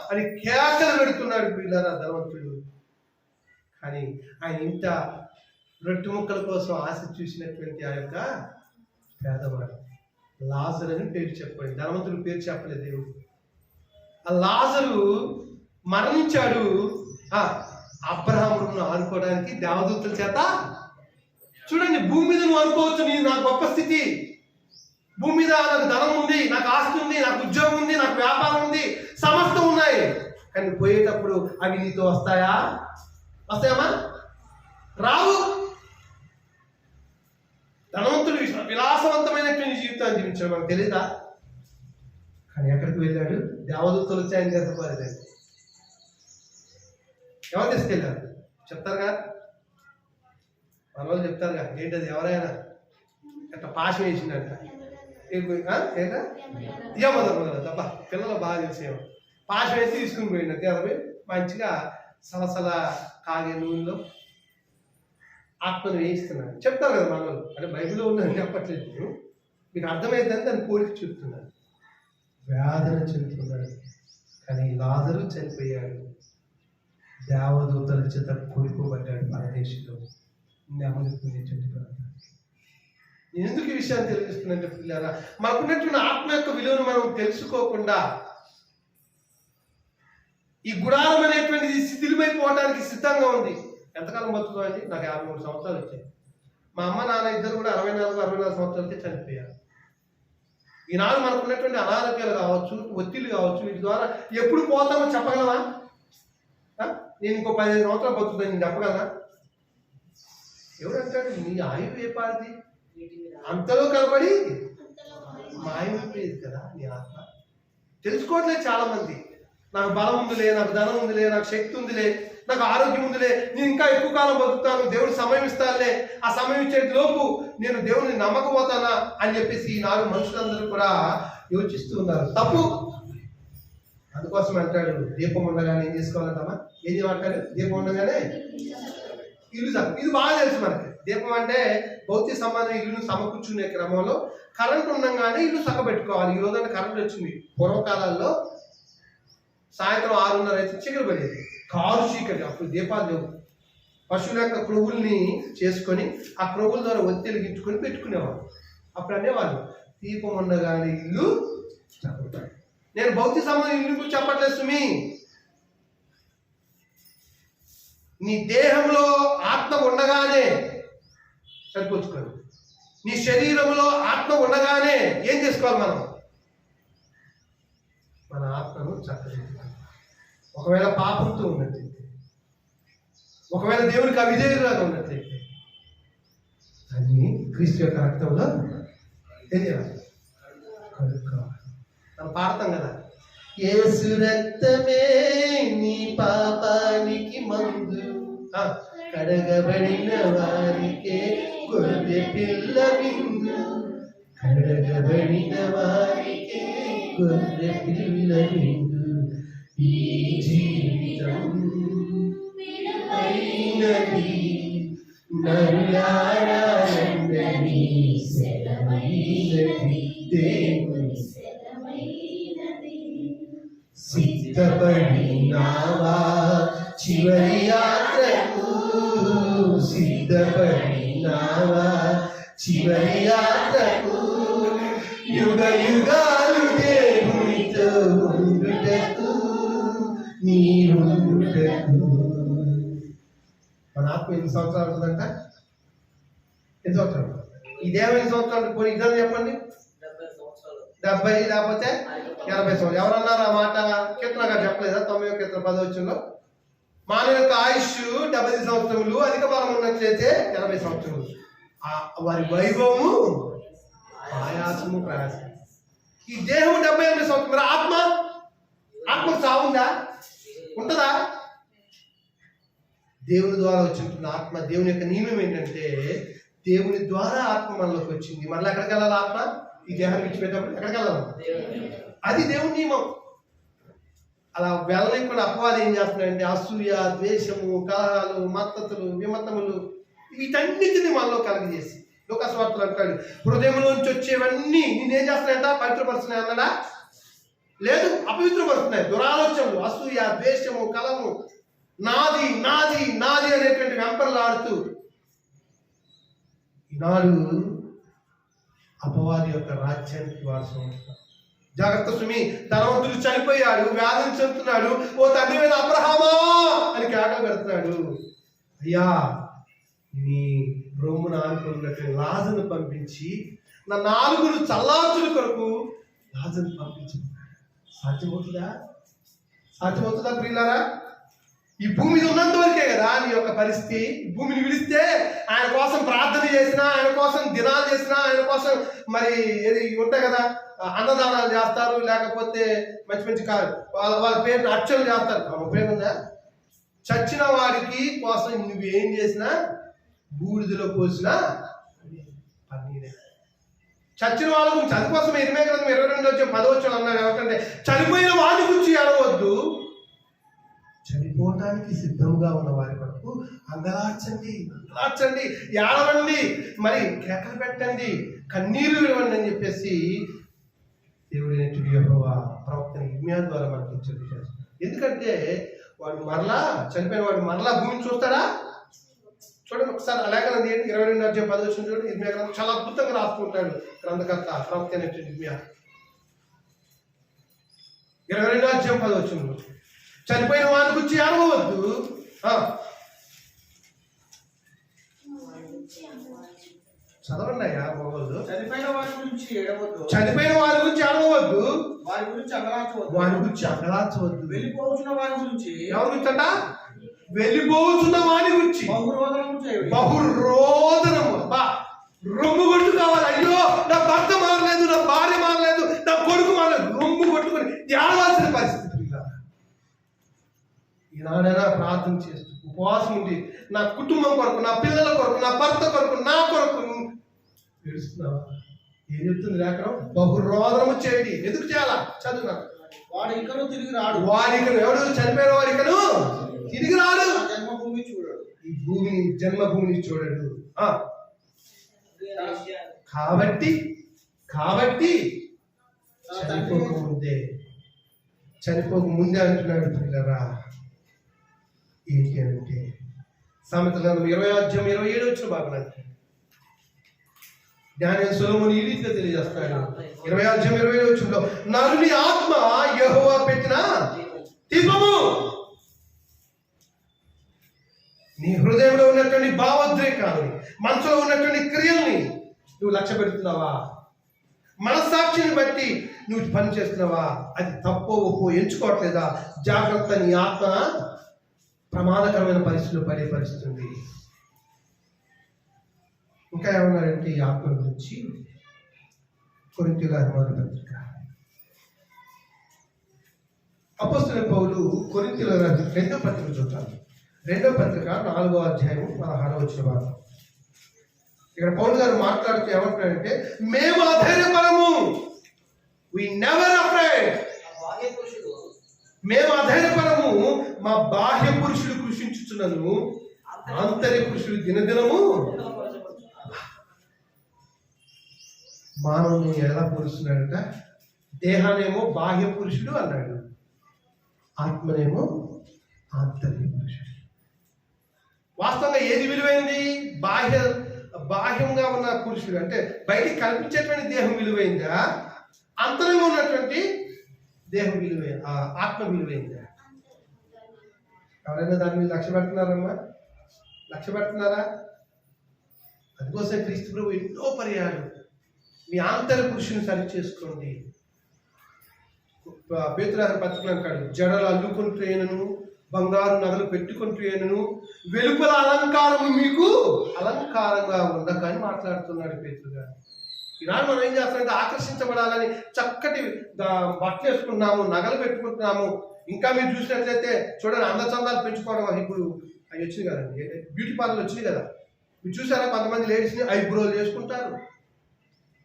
అని కేకలు పెడుతున్నాడు ప్రియులారా ధనవంతుడు. కానీ ఆయన ఇంత రొట్టె ముక్కల కోసం ఆశ చూసినటువంటి ఆ యొక్క పేదవాడు లాజరు అని పేరు చెప్పండి. ధనవంతుడు పేరు చెప్పలేదు దేవుడు. ఆ లాజరు మరణించాడు. అబ్రహామును ఆనుకోవడానికి దేవదూతల చేత, చూడండి, భూమి మీద నువ్వు అనుకోవచ్చు, నీ నా గొప్ప స్థితి, భూమి మీద నాకు ధనం ఉంది, నాకు ఆస్తి ఉంది, నాకు ఉద్యోగం ఉంది, నాకు వ్యాపారం ఉంది, సమస్తం ఉన్నాయి. కానీ పోయేటప్పుడు అవి నీతో వస్తాయా? వస్తాయమ్మా? రావు. ధనవంతుడు విలాసవంతమైనటువంటి జీవితాన్ని జీవించాడు, మనకు తెలీదా? కానీ ఎక్కడికి వెళ్ళాడు? దేవదూతలు వచ్చి ఆయన చేసపారండి. ఎవరు తీసుకెళ్ళారు చెప్తారుగా, మన వాళ్ళు చెప్తారుగా. ఏంటది? ఎవరైనా అట్లా పాశ వేసిందంట. ఏంటా మొదలు తప్ప పిల్లలు బాగా తెలిసేమో. పాశ వేసి తీసుకుని పోయింది తీరవి. మంచిగా సలసల కాగే నూనెలో ఆత్మను వేయిస్తున్నాను చెప్తారు కదా మన వాళ్ళు. అంటే బైబిల్లో ఉందని చెప్పట్లేదు, మీకు అర్థమైందని దాన్ని పోలికి చెప్తున్నాను. వేదన చెందుతున్నాడు, కానీ లాజరు చనిపోయాడు. దేవదూతల చేత కూలిపోబడ్డాడు పరదేశంలో. నెమ్మది పొందేటువంటి ప్రాంతం. నేను ఎందుకు ఈ విషయాన్ని తెలియజేస్తున్నానంటే పిల్లారా, మనకున్నటువంటి ఆత్మ యొక్క విలువను మనం తెలుసుకోకుండా ఈ గుడారం అనేటువంటిది శిథిలమైపోవడానికి సిద్ధంగా ఉంది. ఎంతకాలం బతుకుతామండి? నాకు 53 సంవత్సరాలు వచ్చాయి. మా అమ్మ నాన్న ఇద్దరు కూడా 64 సంవత్సరాలకే చనిపోయారు. ఈనాడు మనకున్నటువంటి అనారోగ్యాలు కావచ్చు, ఒత్తిళ్లు కావచ్చు, వీటి ద్వారా ఎప్పుడు పోతామో చెప్పగలవా? నేను ఇంకో 15 సంవత్సరాలు బతుకుతాను నేను చెప్పగలనా? ఎవరంటాడు నీ ఆయువు ఏ పాడిది? అంతలో కలబడి మాయమైపోయేది కదా నీ ఆత్మ. తెలుసుకోవట్లేదు చాలా మంది. నాకు బలం ఉందిలే, నాకు ధనం ఉందిలే, నాకు శక్తి ఉందిలే, నాకు ఆరోగ్యం ఉందిలే, నేను ఇంకా ఎక్కువ కాలం బతుకుతాను, దేవుడు సమయం ఇస్తానులే, ఆ సమయం ఇచ్చే లోపు నేను దేవుడిని నమ్మకపోతానా అని చెప్పేసి ఈనాడు మనుషులందరూ కూడా యోచిస్తూ ఉన్నారు. తప్పు. అందుకోసం అంటాడు దీపం ఉండగానే ఏం చేసుకోవాలంటామా? ఏం చేయమంటాడు? దీపం ఉండగానే ఇల్లు ఇది బాగా తెలుసు మనకి. దీపం అంటే భౌతిక సంబంధం ఇల్లును సమకూర్చునే క్రమంలో కరెంట్ ఉండగానే ఇల్లు చక్కబెట్టుకోవాలి. ఈ రోజు అంటే కరెంట్ వచ్చింది. పూర్వకాలాల్లో సాయంత్రం 6:30 అయితే చీకటి పడేది, కారు చీకటి. అప్పుడు దీపాలు లేవు. పశువుల యొక్క క్రొవ్వుల్ని చేసుకొని ఆ క్రొవ్వుల ద్వారా ఒత్తి వెలిగించుకొని పెట్టుకునేవాళ్ళు. అప్పుడు అనేవాళ్ళు దీపం ఉండగానే ఇల్లు చక్కబెట్టాలి. నేను భౌతిక సంబంధం ఇల్లు గురించి చెప్పట్లేదు సుమి. నీ దేహంలో ఆత్మ ఉండగానే సరిపోచుకోండి. నీ శరీరంలో ఆత్మ ఉండగానే ఏం చేసుకోవాలి? మనం మన ఆత్మను చక్కదిద్దుకోవాలి. ఒకవేళ పాపంతో ఉన్నట్లయితే, ఒకవేళ దేవునికి అవిధేయులుగా ఉన్నట్లయితే అన్ని క్రీస్తు యొక్క రక్తంలో తెలియాలి, కడుక్కోవాలి. మనం పాడతాం కదా, యేసు రక్తమే నీ పాపానికి మందు, కడగబడిన వారికే గొర్రె పిల్ల విందు, కడగబడిన వారికే గొర్రె పిల్ల విందు. ఈ జీవితం విలువైనది, నరులారా రండి, సెలవైనది, దేవుని సెలవైనది. సిద్ధపడినావా చివరి యాత్రకు? సిద్ధపడినావా చివరి యాత్రకు? యుగ యుగాలు దేవునితో ఉండుటకు, నీ ఉండుటకు. మన ఆత్మ ఎన్ని సంవత్సరాలు ఉంటుందంట? ఎన్ని సంవత్సరాలు? ఈ దేవం ఎన్ని సంవత్సరాలు? పోనీ ఇద్దరు చెప్పండి. 70 లేకపోతే 80 సంవత్సరాలు. ఎవరన్నారు ఆ మాట? కీర్తన గారు చెప్పలేదా? 9వ కీర్తన 10వ వచనంలో మానవ యొక్క ఆయుష్ 70 సంవత్సరములు, అధిక బలం ఉన్నట్లయితే 80 సంవత్సరములు. వారి వైభవము ఆయాసము ప్రయాసం. ఈ దేహం 78 సంవత్సరం. మరి ఆత్మ సాగుందా? ఉంటుందా? దేవుని ద్వారా వచ్చింటుంది ఆత్మ. దేవుని యొక్క నియమం ఏంటంటే దేవుని ద్వారా ఆత్మ మనలోకి వచ్చింది. మళ్ళీ ఎక్కడికి వెళ్ళాలి? ఆత్మ ఈ దేహాన్ని విడిచిపెట్టేటప్పుడు ఎక్కడికి వెళ్ళాలి? అది దేవుని నియమం. అలా వెళ్ళలేకుండా అపవాదం ఏం చేస్తున్నాయంటే అసూయ, ద్వేషము, కలహాలు, మత్తతులు, విమతములు, వీటన్నిటిని మనలో కలుగజేసి లోకాసు వార్తలు అంటాడు, హృదయంలోంచి వచ్చేవన్నీ నేనేం చేస్తున్నాయంట? పవిత్రపరుస్తున్నాయి అన్నాడా? లేదు, అపవిత్రపరుస్తున్నాయి. దురాలోచనలు, అసూయ, ద్వేషము, కలము, నాది నాది నాది అనేటువంటి వెంపర్లాడుతూ ఈనాడు అపవాది యొక్క రాజ్యానికి వారసు. జాగ్రత్త సుమి. ధనవంతుడు చనిపోయాడు, వ్యాధిని చెందుతున్నాడు. ఓ తండ్రి మీద అబ్రహామా అని కేకలు పెడుతున్నాడు. అయ్యా, నీ రొమ్మును ఆనుకున్నట్టు లాజరును పంపించి నా నాలుగును చల్లార్చుల కొరకు లాజరును పంపించి సాధ్యమవుతుందా? సాధ్యమవుతుందా ప్రియులారా? ఈ భూమి మీద ఉన్నంత వరకే కదా నీ యొక్క పరిస్థితి. భూమిని విడిస్తే ఆయన కోసం ప్రార్థన చేసినా, ఆయన కోసం దినాలు చేసినా, ఆయన కోసం మరి ఏది ఉంటాయి కదా, అన్నదానాలు చేస్తారు, లేకపోతే మంచి మంచి వాళ్ళ పేరుని అర్చనలు చేస్తారు. ఉపయోగంగా చచ్చిన వారికి కోసం నువ్వేం చేసినా బూడిదలో పోసినా పన్నీరే. చచ్చిన వాళ్ళ గురించి అందుకోసం 22:10 అన్నాడు. ఏమంటే చనిపోయిన వారి గురించి ఏడవద్దు, చనిపోవటానికి సిద్ధంగా ఉన్న వారి వరకు అంగలార్చండి, ఏడవండి, మరి కేకలు పెట్టండి, కన్నీరు విడవండి అని చెప్పేసి దేవుడైనటువంటి యెహోవా ప్రవక్త ఇర్మియా ద్వారా మనకి చెప్పారు. ఎందుకంటే వాడు మరలా చనిపోయిన వాడు మరలా భూమిని చూస్తాడా? చూడండి ఒకసారి. అలాగే 22:10 చూడండి. ఇర్మియా గ్రంథం చాలా అద్భుతంగా రాసుకుంటాడు గ్రంథకర్త ప్రవక్త అయినటువంటి ఇర్మియా. 22:10 చనిపోయిన వారి గురించి ఏడవద్దు, చదవండి అయ్యా మొగలు. చనిపోయిన వారి గురించి ఏడవద్దు, వారి గురించి అంగలార్చవద్దు. వెళ్ళిపోతున్న వారి గురించి, ఎవరి గురించి అంట? వెళ్ళిపోతున్న వారి గురించి బహురోదనము. రొమ్ము కొట్టు కావాలి. అయ్యో నా భర్త మారలేదు, నా భార్య మారలేదు, నా కొడుకు మారలేదు, రొమ్ము కొట్టుకొని ఏడవలసిన పరిస్థితి. ఈనాడైనా ప్రార్థన చేస్తూ ఉపవాసం ఉండి నా కుటుంబం కొరకు, నా పిల్లల కొరకు, నా భర్త కొరకు, నా కొరకు ఏడుస్తున్నావా? ఏం చెప్తుంది లేఖనం? బహురోదనము చేయండి. ఎందుకు చేయాలా? చదువు. వాడు ఇంకను తిరిగి రాడు. ఎవడు? చనిపోయిన వాడు ఇంకను తిరిగి రాడు. జన్మభూమి చూడడు, ఈ భూమిని జన్మభూమిని చూడడు. కాబట్టి చనిపోకముందే అంటున్నాడు పిల్లరా. ఏంటి అంటే సామెతల 20:27 బాగున్నాడు. జ్ఞాని సొలొమోను ఈ రీతిగా తెలియజేస్తున్నాడు. 20:27 నరుని ఆత్మ యెహోవా పెట్టిన దీపము. నీ హృదయంలో ఉన్నటువంటి భావోద్రేకాలని, మనసులో ఉన్నటువంటి క్రియల్ని నువ్వు లక్ష్య పెడుతున్నావా? మనస్సాక్షిని బట్టి నువ్వు పని చేస్తున్నావా? అది తప్పో ఒప్పో ఎంచుకోవట్లేదా? జాగ్రత్త, నీ ఆత్మ ప్రమాదకరమైన పరిస్థితులు పరిస్తుంది. ఇంకా ఏమన్నారంటే ఈ ఆత్మ గురించి కొరింథీయుల మొదటి పత్రిక, అపోస్తలుడైన పౌలు కొరింథీయుల 2వ పత్రిక చూద్దాం. 2వ పత్రిక 4వ అధ్యాయం 16 ఇక్కడ పౌలు గారు మాట్లాడుతూ ఏమంటారంటే, మేము అధైర్యపరము, వి నెవర్ అఫ్రైడ్. మేము అధైర్యపరము, మా బాహ్య పురుషుడు కృషించుచున్నను, ఆంతర్య పురుషుడు దినదినము. మానవుని ఎలా పోలుస్తున్నాడట? దేహానేమో బాహ్య పురుషుడు అన్నాడు, ఆత్మనేమో ఆంతర్య పురుషుడు. వాస్తవంగా ఏది విలువైంది? బాహ్యంగా ఉన్న పురుషుడు అంటే బయటికి కనిపించేటువంటి దేహం విలువైందా? అంతరంగా ఉన్నటువంటి దేహం విలువైందా? ఆత్మ విలువైందా? ఎవరైనా దాని మీద లక్ష్య పెడుతున్నారా? అందుకోసం క్రీస్తు ప్రభు ఎన్నో పర్యాలు మీ ఆంతర పురుషుని సరి చేసుకోండి. పేతురు రాసిన పత్రికలో అంటాడు, జడలు అల్లుకుంటేనను, బంగారు నగలు పెట్టుకుంటేనను, వెలుపల అలంకారము మీకు అలంకారంగా ఉండకని మాట్లాడుతున్నాడు పేతురు గారు. ఈనాడు మనం ఏం చేస్తామంటే ఆకర్షించబడాలని చక్కటి బట్టలు వేసుకుంటున్నాము, నగలు పెట్టుకుంటున్నాము. ఇంకా మీరు చూసినట్లయితే చూడండి, అందచందాలు పెంచుకోవడం ఇప్పుడు అవి వచ్చింది కదండి, బ్యూటీ పార్లర్ వచ్చింది కదా. మీరు చూసారా? కొంతమంది లేడీస్ని ఐబ్రోలు చేసుకుంటారు,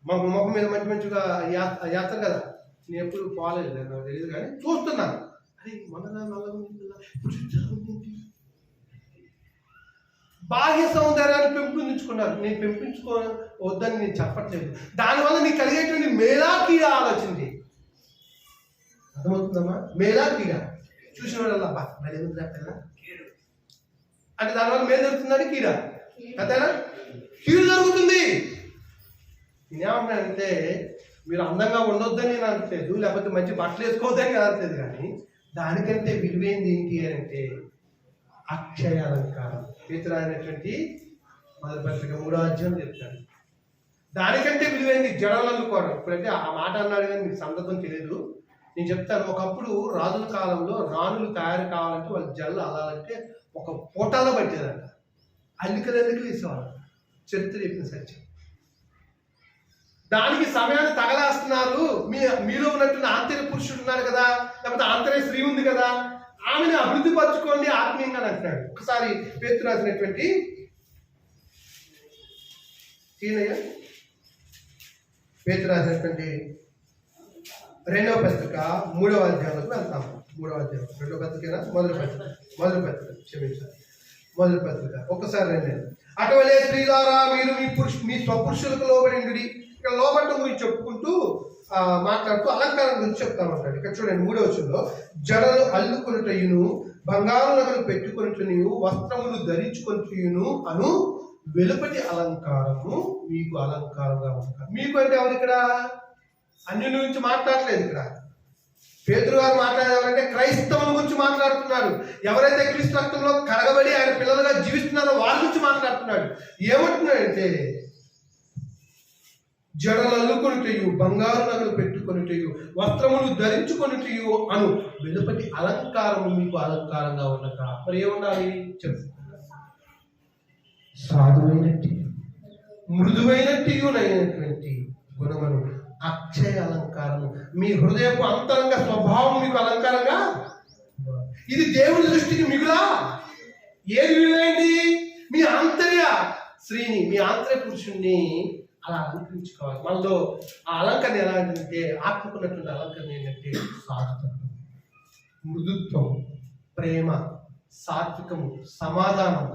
ముఖం మీద మంచిగా యాత్ర కదా. నేను ఎప్పుడు పోలేదు, నాకు తెలియదు, కానీ చూస్తున్నాను. అరే బాహ్య సౌందర్యాన్ని పెంపొందించుకున్నారు. నేను పెంపించుకోవద్దని నేను చెప్పట్లేదు. దానివల్ల నీకు కలిగేటువంటి మేలా కీడ ఆలోచించి అర్థమవుతుందమ్మా? మేలా కీడ చూసిన వాళ్ళ మరి అంటే దానివల్ల మేలు జరుగుతుందని కీడ కదేనా? కీడు జరుగుతుంది. నేనేమంటానంటే మీరు అందంగా ఉండొద్దని నేను అనట్లేదు, లేకపోతే మంచి బట్టలు వేసుకోవద్దని అనట్లేదు, కానీ దానికంటే విలువైంది ఏంటి అంటే అక్షయ అలంకారం. పేతురు అనేటువంటి మొదటి పత్రిక 3వ అధ్యాయం చెప్తాడు. దానికంటే విలువైంది జడలు అల్లుకోవడం. ఇప్పుడైతే ఆ మాట అన్నాడు కానీ మీకు సందర్భం తెలియదు. నేను చెప్తాను, ఒకప్పుడు రాజుల కాలంలో రాణులు తయారు కావాలంటే వాళ్ళ జల్లు అల్లాలంటే ఒక పోటాలో పట్టేదంట. అల్లికలు వేసేవాళ్ళు. చరిత్ర చెప్పిన సత్యం. దానికి సమయాన్ని తగలేస్తున్నారు. మీలో ఉన్నటువంటి ఆంతర్య పురుషుడు ఉన్నారు కదా, లేకపోతే ఆంతర్య స్త్రీ ఉంది కదా, ఆమెను అభివృద్ధి పరచుకోండి ఆత్మీయంగా అంటున్నాడు. ఒకసారి పేతురు రాసినటువంటి పేతురు రాసినటువంటి 2వ పత్రిక 3వ అధ్యాయంలోకి వెళ్తాము. 3వ అధ్యాయం 2వ పత్రిక మొదటి పత్రిక క్షమించాలి, మొదటి పత్రిక ఒక్కసారి రండి. అటువలే స్త్రీలారా మీరు మీ స్వపురుషులకు లోబడి, ఇక్కడ లోబడటం గురించి చెప్పుకుంటూ మాట్లాడుతూ అలంకారం గురించి చెప్తామంటాడు. ఇక్కడ చూడండి 3వ వచనంలో, జడలు అల్లుకొనుటయును బంగారు నగలు పెట్టుకొనుటయు వస్త్రములు ధరించుకొనుటయును అను వెలుపటి అలంకారము మీకు అలంకారంగా ఉంటారు. మీకు అంటే ఎవరు ఇక్కడ? అన్యుల గురించి మాట్లాడలేదు. ఇక్కడ పేతురు గారు మాట్లాడేవారంటే క్రైస్తవుల గురించి మాట్లాడుతున్నాడు. ఎవరైతే క్రీస్తు రక్తంలో కడగబడి ఆయన పిల్లలుగా జీవిస్తున్నారో వాళ్ళ గురించి మాట్లాడుతున్నాడు. ఏమంటున్నాడంటే, జడలు అల్లుకొనుటయు బంగారు నగలు పెట్టుకొనుటయు వస్త్రములు ధరించుకొనుటయు అను వెలుపటి అలంకారము మీకు అలంకారంగా ఉండక. మరి ఏముండాలి చెప్తున్నా? సాధువైనట్టు మృదువైనట్టు గుణములు, అక్షయ అలంకారము, మీ హృదయపు అంతరంగ స్వభావం మీకు అలంకారంగా. ఇది దేవుని దృష్టికి మిగులా. ఏది మిగులైంది? మీ ఆంతర్య స్త్రీని, మీ ఆంతర్య పురుషుణ్ణి అలా అలంకరించుకోవాలి. మనలో ఆ అలంకరణ ఎలాంటిదంటే, ఆత్మకున్నటువంటి అలంకరణ ఏంటంటే సాత్వికం, మృదుత్వం, ప్రేమ, సాత్వికము, సమాధానం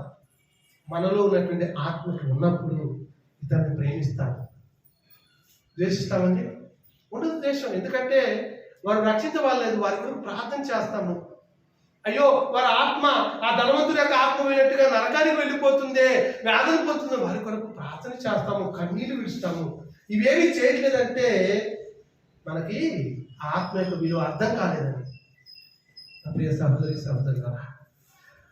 మనలో ఉన్నటువంటి ఆత్మకు ఉన్నప్పుడు ఇతన్ని ప్రేమిస్తాము. ద్వేషిస్తామండి? ఉండదు ద్వేషం. ఎందుకంటే వారు రక్షించవాలేదు, వారి గురించి ప్రార్థన చేస్తాము. అయ్యో వారి ఆత్మ, ఆ ధనవంతుడి యొక్క ఆత్మ పోయినట్టుగా నరకానికి వెళ్ళిపోతుందే, వేదన పోతుందో వారి కొరకు ప్రార్థన చేస్తాము, కన్నీళ్లు విడుస్తాము. ఇవేమీ చేయట్లేదంటే మనకి ఆత్మ యొక్క విలువ అర్థం కాలేదని. ప్రియ సహోదరి సహోదరులారా,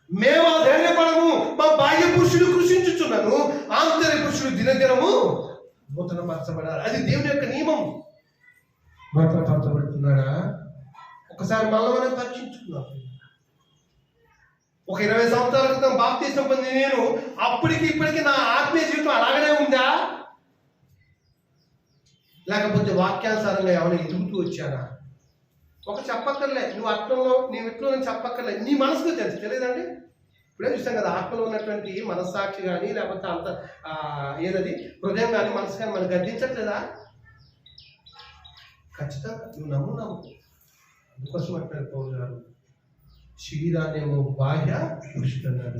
మేము ధైర్యపడము, మా బాహ్య పురుషుడు కృషించుచున్నాను, ఆంతర్య పురుషుడు దినదినము నూతనపరచబడాలి. అది దేవుని యొక్క నియమం. నూతనపరచబడుతున్నాడా? ఒకసారి మనల్ని పరీక్షించుకున్నాం. ఒక 20 సంవత్సరాల క్రితం బాప్తిసం పొంది నేను అప్పటికి ఇప్పటికి నా ఆత్మీయ జీవితం అలాగనే ఉందా? లేకపోతే వాక్యానుసారంగా ఏమైనా ఎదుగుతూ వచ్చానా? ఒక చెప్పక్కర్లే, నువ్వు అర్థంలో నీవు ఎట్లో చెప్పక్కర్లే, నీ మనసుకు తెలియదండి. ఇప్పుడే చూసాం కదా, ఆత్మలో ఉన్నటువంటి మనస్సాక్షి కానీ లేకపోతే అంత ఏదది హృదయం కానీ మనసు కానీ మనం గర్జించట్లేదా? ఖచ్చితంగా నువ్వు నమ్ము. అందుకోసం అంటారు పౌలు గారు, శరీరాన్నేమో బాహ్య పురుషుడు అన్నాడు,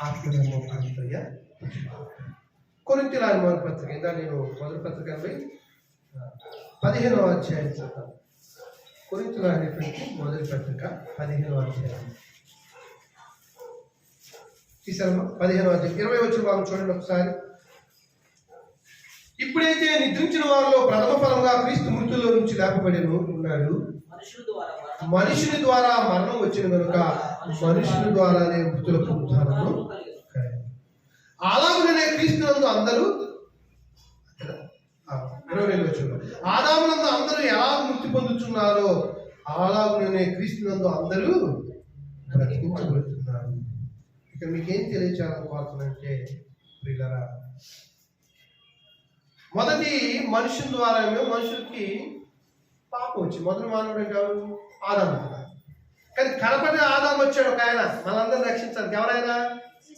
ఆత్మనేమో ఆంతర్య. కొరింథీయుల మొదటి పత్రిక, ఇంకా నేను మొదటి పత్రిక 15వ అధ్యాయం చదువుతాను. కొరింథీయుల మొదటి పత్రిక 15వ అధ్యాయం తీసారమ్మా. 15వ అధ్యాయం 20 వచ్చిన భాగం చూడండి ఒకసారి. ఇప్పుడైతే నిద్రించిన వారిలో ప్రథమ ఫలంగా క్రీస్తు మృతుల్లో నుంచి లేపబడేను ఉన్నాడు. మనుషుని ద్వారా మరణం వచ్చిన కనుక మనుషుని ద్వారానే మృతుల పునరుద్ధానము. అలాగునే క్రీస్తునందు అందరూ 22 వచ్చిన ఆదామునందు అందరూ ఎలా మృతి పొందుతున్నారో అలాగునే క్రీస్తునందు అందరూ బ్రతికించబడుతున్నారు. ఇక మీకేం తెలియచేయాలనుకోవాలంటే ప్రియులారా, మొదటి మనుషుల ద్వారా మనుషులకి పాపం వచ్చింది. మొదటి మానవుడు అంటే ఎవరు? ఆదాము. కానీ కనపడిన ఆదాము వచ్చాడు ఒక ఆయన మనందరిని రక్షించడానికి. ఎవరైనా?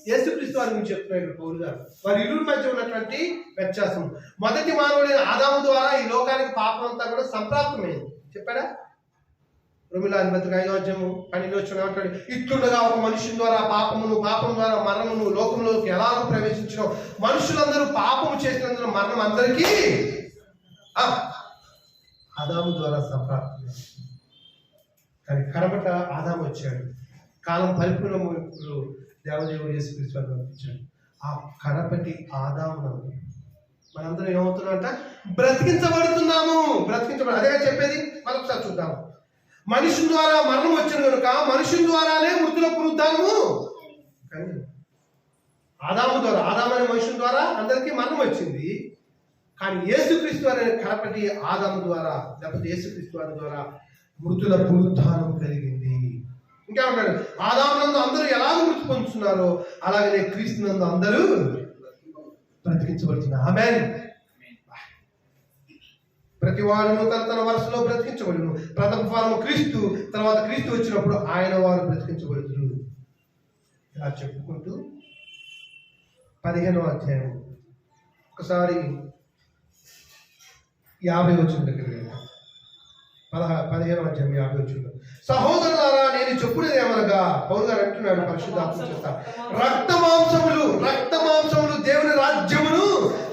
యేసుక్రీస్తు వారి గురించి చెప్తున్నాడు పౌలు గారు. వారి ఇరువురి మధ్య ఉన్నటువంటి వ్యత్యాసం. మొదటి మానవుడైన ఆదాము ద్వారా ఈ లోకానికి పాపం అంతా కూడా సంప్రాప్తమైంది. చెప్పాడా? రోమిలాని పత్రిక 5వ అధ్యాయము 12వ వచనం ఏమంటాడు? ఇట్లుండగా ఒక మనుషుని ద్వారా పాపం ద్వారా మరణమును లోకంలోకి ఎలాగో ప్రవేశించడం, మనుషులందరూ పాపము చేసినందున మరణం అందరికీ ఆదాము ద్వారా సంప్రాప్తమైంది. కానీ కడపట ఆదాము వచ్చాడు. కాలం పరిపూర్ణమైనప్పుడు దేవదేవుడు యేసుక్రీస్తు వారిని పంపించాడు. ఆ కడపటి ఆదాము మనందరం ఏమవుతున్నామంట? బ్రతికించబడుతున్నాము. అదే చెప్పేది. మరొకసారి చూద్దాము. మనుషుని ద్వారా మరణం వచ్చిన కనుక మనుషుని ద్వారానే మృతుల పునరుద్ధానము. కానీ ఆదాము అనే మనుషుని ద్వారా అందరికీ మరణం వచ్చింది. కానీ యేసుక్రీస్తు అనే కడపటి ఆదాము ద్వారా లేకపోతే యేసుక్రీస్తు వారి ద్వారా మృతుల పునరుత్థానం కలిగింది. ఇంకా ఉన్నాడు, ఆదామునందు అందరూ ఎలాగ మృతి పొందుతున్నారో అలాగనే క్రీస్తునందు అందరూ బ్రతికించబడుతున్నారు. ఆమేన్. ప్రతి వాడును తన వరుసలో బ్రతికించబడును. ప్రథమ ఫలము క్రీస్తు, తర్వాత క్రీస్తు వచ్చినప్పుడు ఆయన వారు బ్రతికించబడుతున్నారు. ఇలా చెప్పుకుంటూ 15వ అధ్యాయం ఒకసారి 50 వచనం దగ్గర 15వ అధ్యాయం 50 వచనం. సహోదరులారా నేను చెప్పుడేది ఏమనగా, పౌలు గారు అంటున్నాడు పరిశుద్ధాత్మ చేత, రక్త మాంసములు దేవుని రాజ్యమును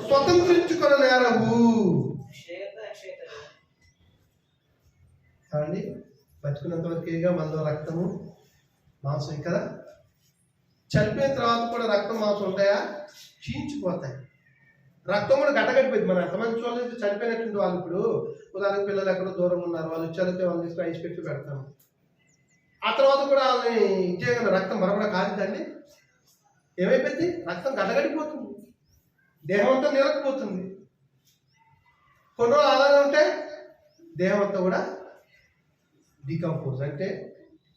స్వతంత్రించుకొననేరవు. అండి బతుకున్నంత వరకేగా మనలో రక్తము మాంసం కదా, చనిపోయిన తర్వాత కూడా రక్తం మాంసం ఉంటాయా? క్షీణించిపోతాయి. రక్తం కూడా గడ్డగట్టిపోయింది. మనం ఎంతమంది చూడలేదు చనిపోయినటువంటి వాళ్ళు. ఇప్పుడు ఉదాహరణకు పిల్లలు ఎక్కడో దూరం ఉన్నారు, వాళ్ళు చదివితే వాళ్ళు తీసుకుని ఐస్ పెట్టి పెడతాము. ఆ తర్వాత కూడా వాళ్ళని ఇచ్చేయగల రక్తం మరొకడ కాదండి, ఏమైపోయింది? రక్తం గడ్డగట్టిపోతుంది, దేహం అంతా నీలకపోతుంది. కొన్ని రోజులు అలాగే ఉంటే దేహం అంతా కూడా డీకంపోజ్ అంటే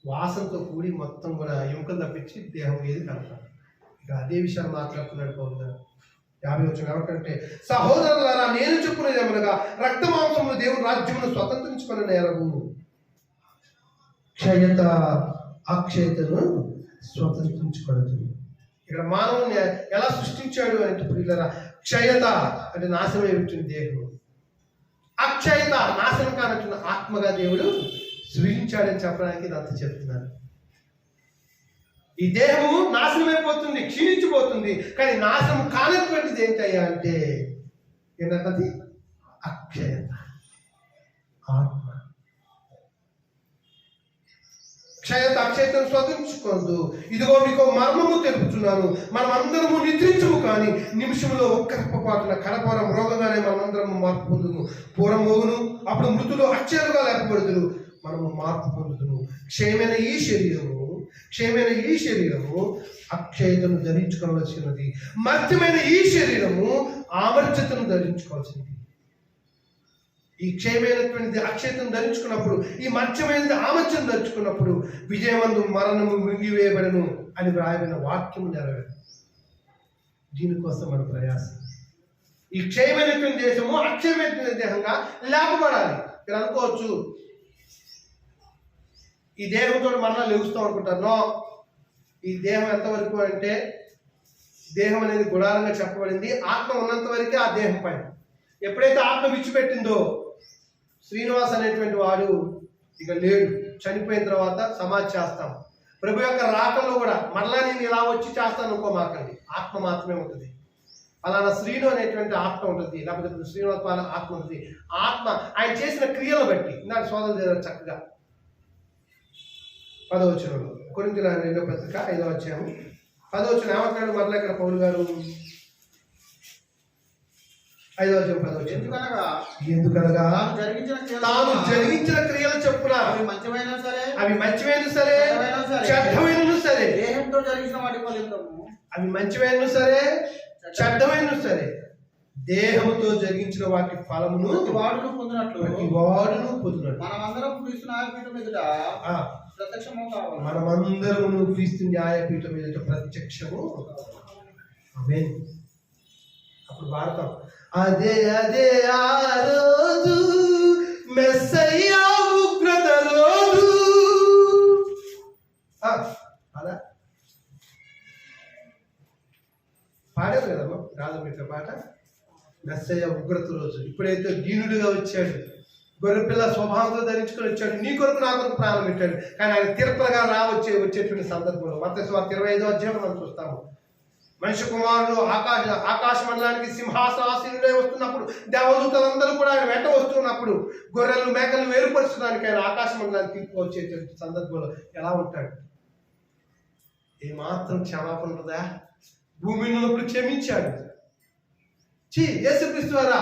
వాసనతో కూడి మొత్తం కూడా ఎముకలు తప్పించి దేహం ఏది కనపడదు. ఇక అదే విషయాన్ని మాట్లాడుతున్నాడు పౌలు గారు 50 వచనం. ఏమంటే సహోదరులారా నేను చెప్పుకునేది ఏమనగా, రక్త మాంసములు దేవుని రాజ్యమును స్వతంత్రించుకుని నేరవు, క్షయత అక్షయతను స్వతంత్రించుకోవద్దు. ఇక్కడ మానవుని ఎలా సృష్టించాడు అంటే పిల్లరా, క్షయత అంటే నాశనమై ఉంటుంది దేహం, అక్షయత నాశనం కానటువంటి ఆత్మగా దేవుడు సృజించాడని చెప్పడానికి ఇదంతా చెప్తున్నాను. ఈ దేహము నాశనమైపోతుంది, క్షీణించిపోతుంది, కానీ నాశనం కానటువంటిది ఏంటయ్యా అంటే ఏంటన్నది అక్షయత, ఆత్మ. క్షయత అక్షయతను స్వతంత్రించుకోవద్దు. ఇదిగో మీకు మర్మము తెలుపుతున్నాను, మనం అందరము నిద్రించము, కానీ నిమిషంలో ఒక్క రెప్పపాటున కడపరం రోగంగానే మనమందరము మార్పు పొందును. పూర్వం మోగును, అప్పుడు మృతులు అక్షయాలుగా లేకపోదురు, మనము మార్పు పొందుతును. క్షయమైన ఈ శరీరము అక్షయతను ధరించుకోవాల్సినది, మర్త్యమైన ఈ శరీరము ఆమర్చతను ధరించుకోవాల్సినది. ఈ క్షయమైనటువంటిది అక్షయతను ధరించుకున్నప్పుడు, ఈ మర్త్యమైనది ఆమర్చను ధరించుకున్నప్పుడు విజయమందు మరణము మృంగివేయబడను అని వ్రాయబడిన వాక్యము నెరవేరు. దీనికోసం మన ప్రయాసం. ఈ క్షయమైనటువంటి దేశము అక్షయమైనటువంటి దేహంగా లేపబడాలి. మీరు అనుకోవచ్చు ఈ దేహంతో మరలా లెగుస్తాం అనుకుంటారు. నో, ఈ దేహం ఎంతవరకు అంటే దేహం అనేది గుడారంగా చెప్పబడింది. ఆత్మ ఉన్నంత వరకే ఆ దేహం పైన. ఎప్పుడైతే ఆత్మ విడిచిపెట్టిందో శ్రీనివాస్ అనేటువంటి వాడు ఇక లేడు. చనిపోయిన తర్వాత సమాధి చేస్తాం. ప్రభు యొక్క రాకల్లో కూడా మరలా నేను ఇలా వచ్చి చేస్తాను అనుకోమాకండి, ఆత్మ మాత్రమే ఉంటుంది. అలానా శ్రీను అనేటువంటి ఆత్మ ఉంటుంది, లేకపోతే శ్రీనివాస్ ఆత్మ ఉంటుంది. ఆత్మ ఆయన చేసిన క్రియలు బట్టి నాకు సోదరులు చేశారు చక్కగా 10వ వచనంలో కొరింథీయుల 2వ పత్రిక 5వ అధ్యాయం 10వ వచనం ఏమంటున్నాడు మరలా ఇక్కడ పౌలు గారు? 5వ అధ్యాయం 10వ వచనం. ఎందుకనగా తాను జరిగించిన క్రియలు చెప్పున అవి మంచివైనా సరే చెడ్డమైనను సరే, దేహంతో జరిగించిన వాటి ఫలితము అవి మంచివైనను సరే చెడ్డమైనను సరే, దేహముతో జరిగించిన వాటి ఫలమును ప్రతి వాడును పొందినట్లు మనమందరం క్రీస్తు న్యాయపీఠం ఎదుట ప్రత్యక్షము కావాలి. మనమందరము క్రీస్తు న్యాయపీఠం ఎదుట ప్రత్యక్షము. ఆమేన్. అప్పుడు భారతం అదే ఆ రోజు మెస్సయ్యా ఉగ్రత రోజు. అదా పాడారు కదమ్మా రాజమిట్ల పాట, మెస్సయ్య ఉగ్రత రోజు. ఇప్పుడైతే దీనుడిగా వచ్చాడు, గొర్రెపిల్ల స్వభావంతో ధరించుకొని వచ్చాడు, నీ కొరకు నా కొరకు ప్రాణం పెట్టాడు. కానీ ఆయన తిరుపతిగా వచ్చేటువంటి సందర్భంలో మత్తయి సువార్త 25వ అధ్యాయం మనం చూస్తాము. మనిషి కుమారుడు ఆకాశ మండలానికి సింహాసనాసీనుడై వస్తున్నప్పుడు, దేవదూతలందరూ కూడా ఆయన వెంట వస్తున్నప్పుడు, గొర్రెలు మేకలు వేరుపరచడానికి ఆయన ఆకాశ మండలానికి తీసుకువచ్చేటువంటి సందర్భంలో ఎలా ఉంటాడు? ఏమాత్రం క్షమాపణ ఉంటుందా? భూమి ఉన్నప్పుడు క్షమించాడు. యేసుక్రీస్తు వారా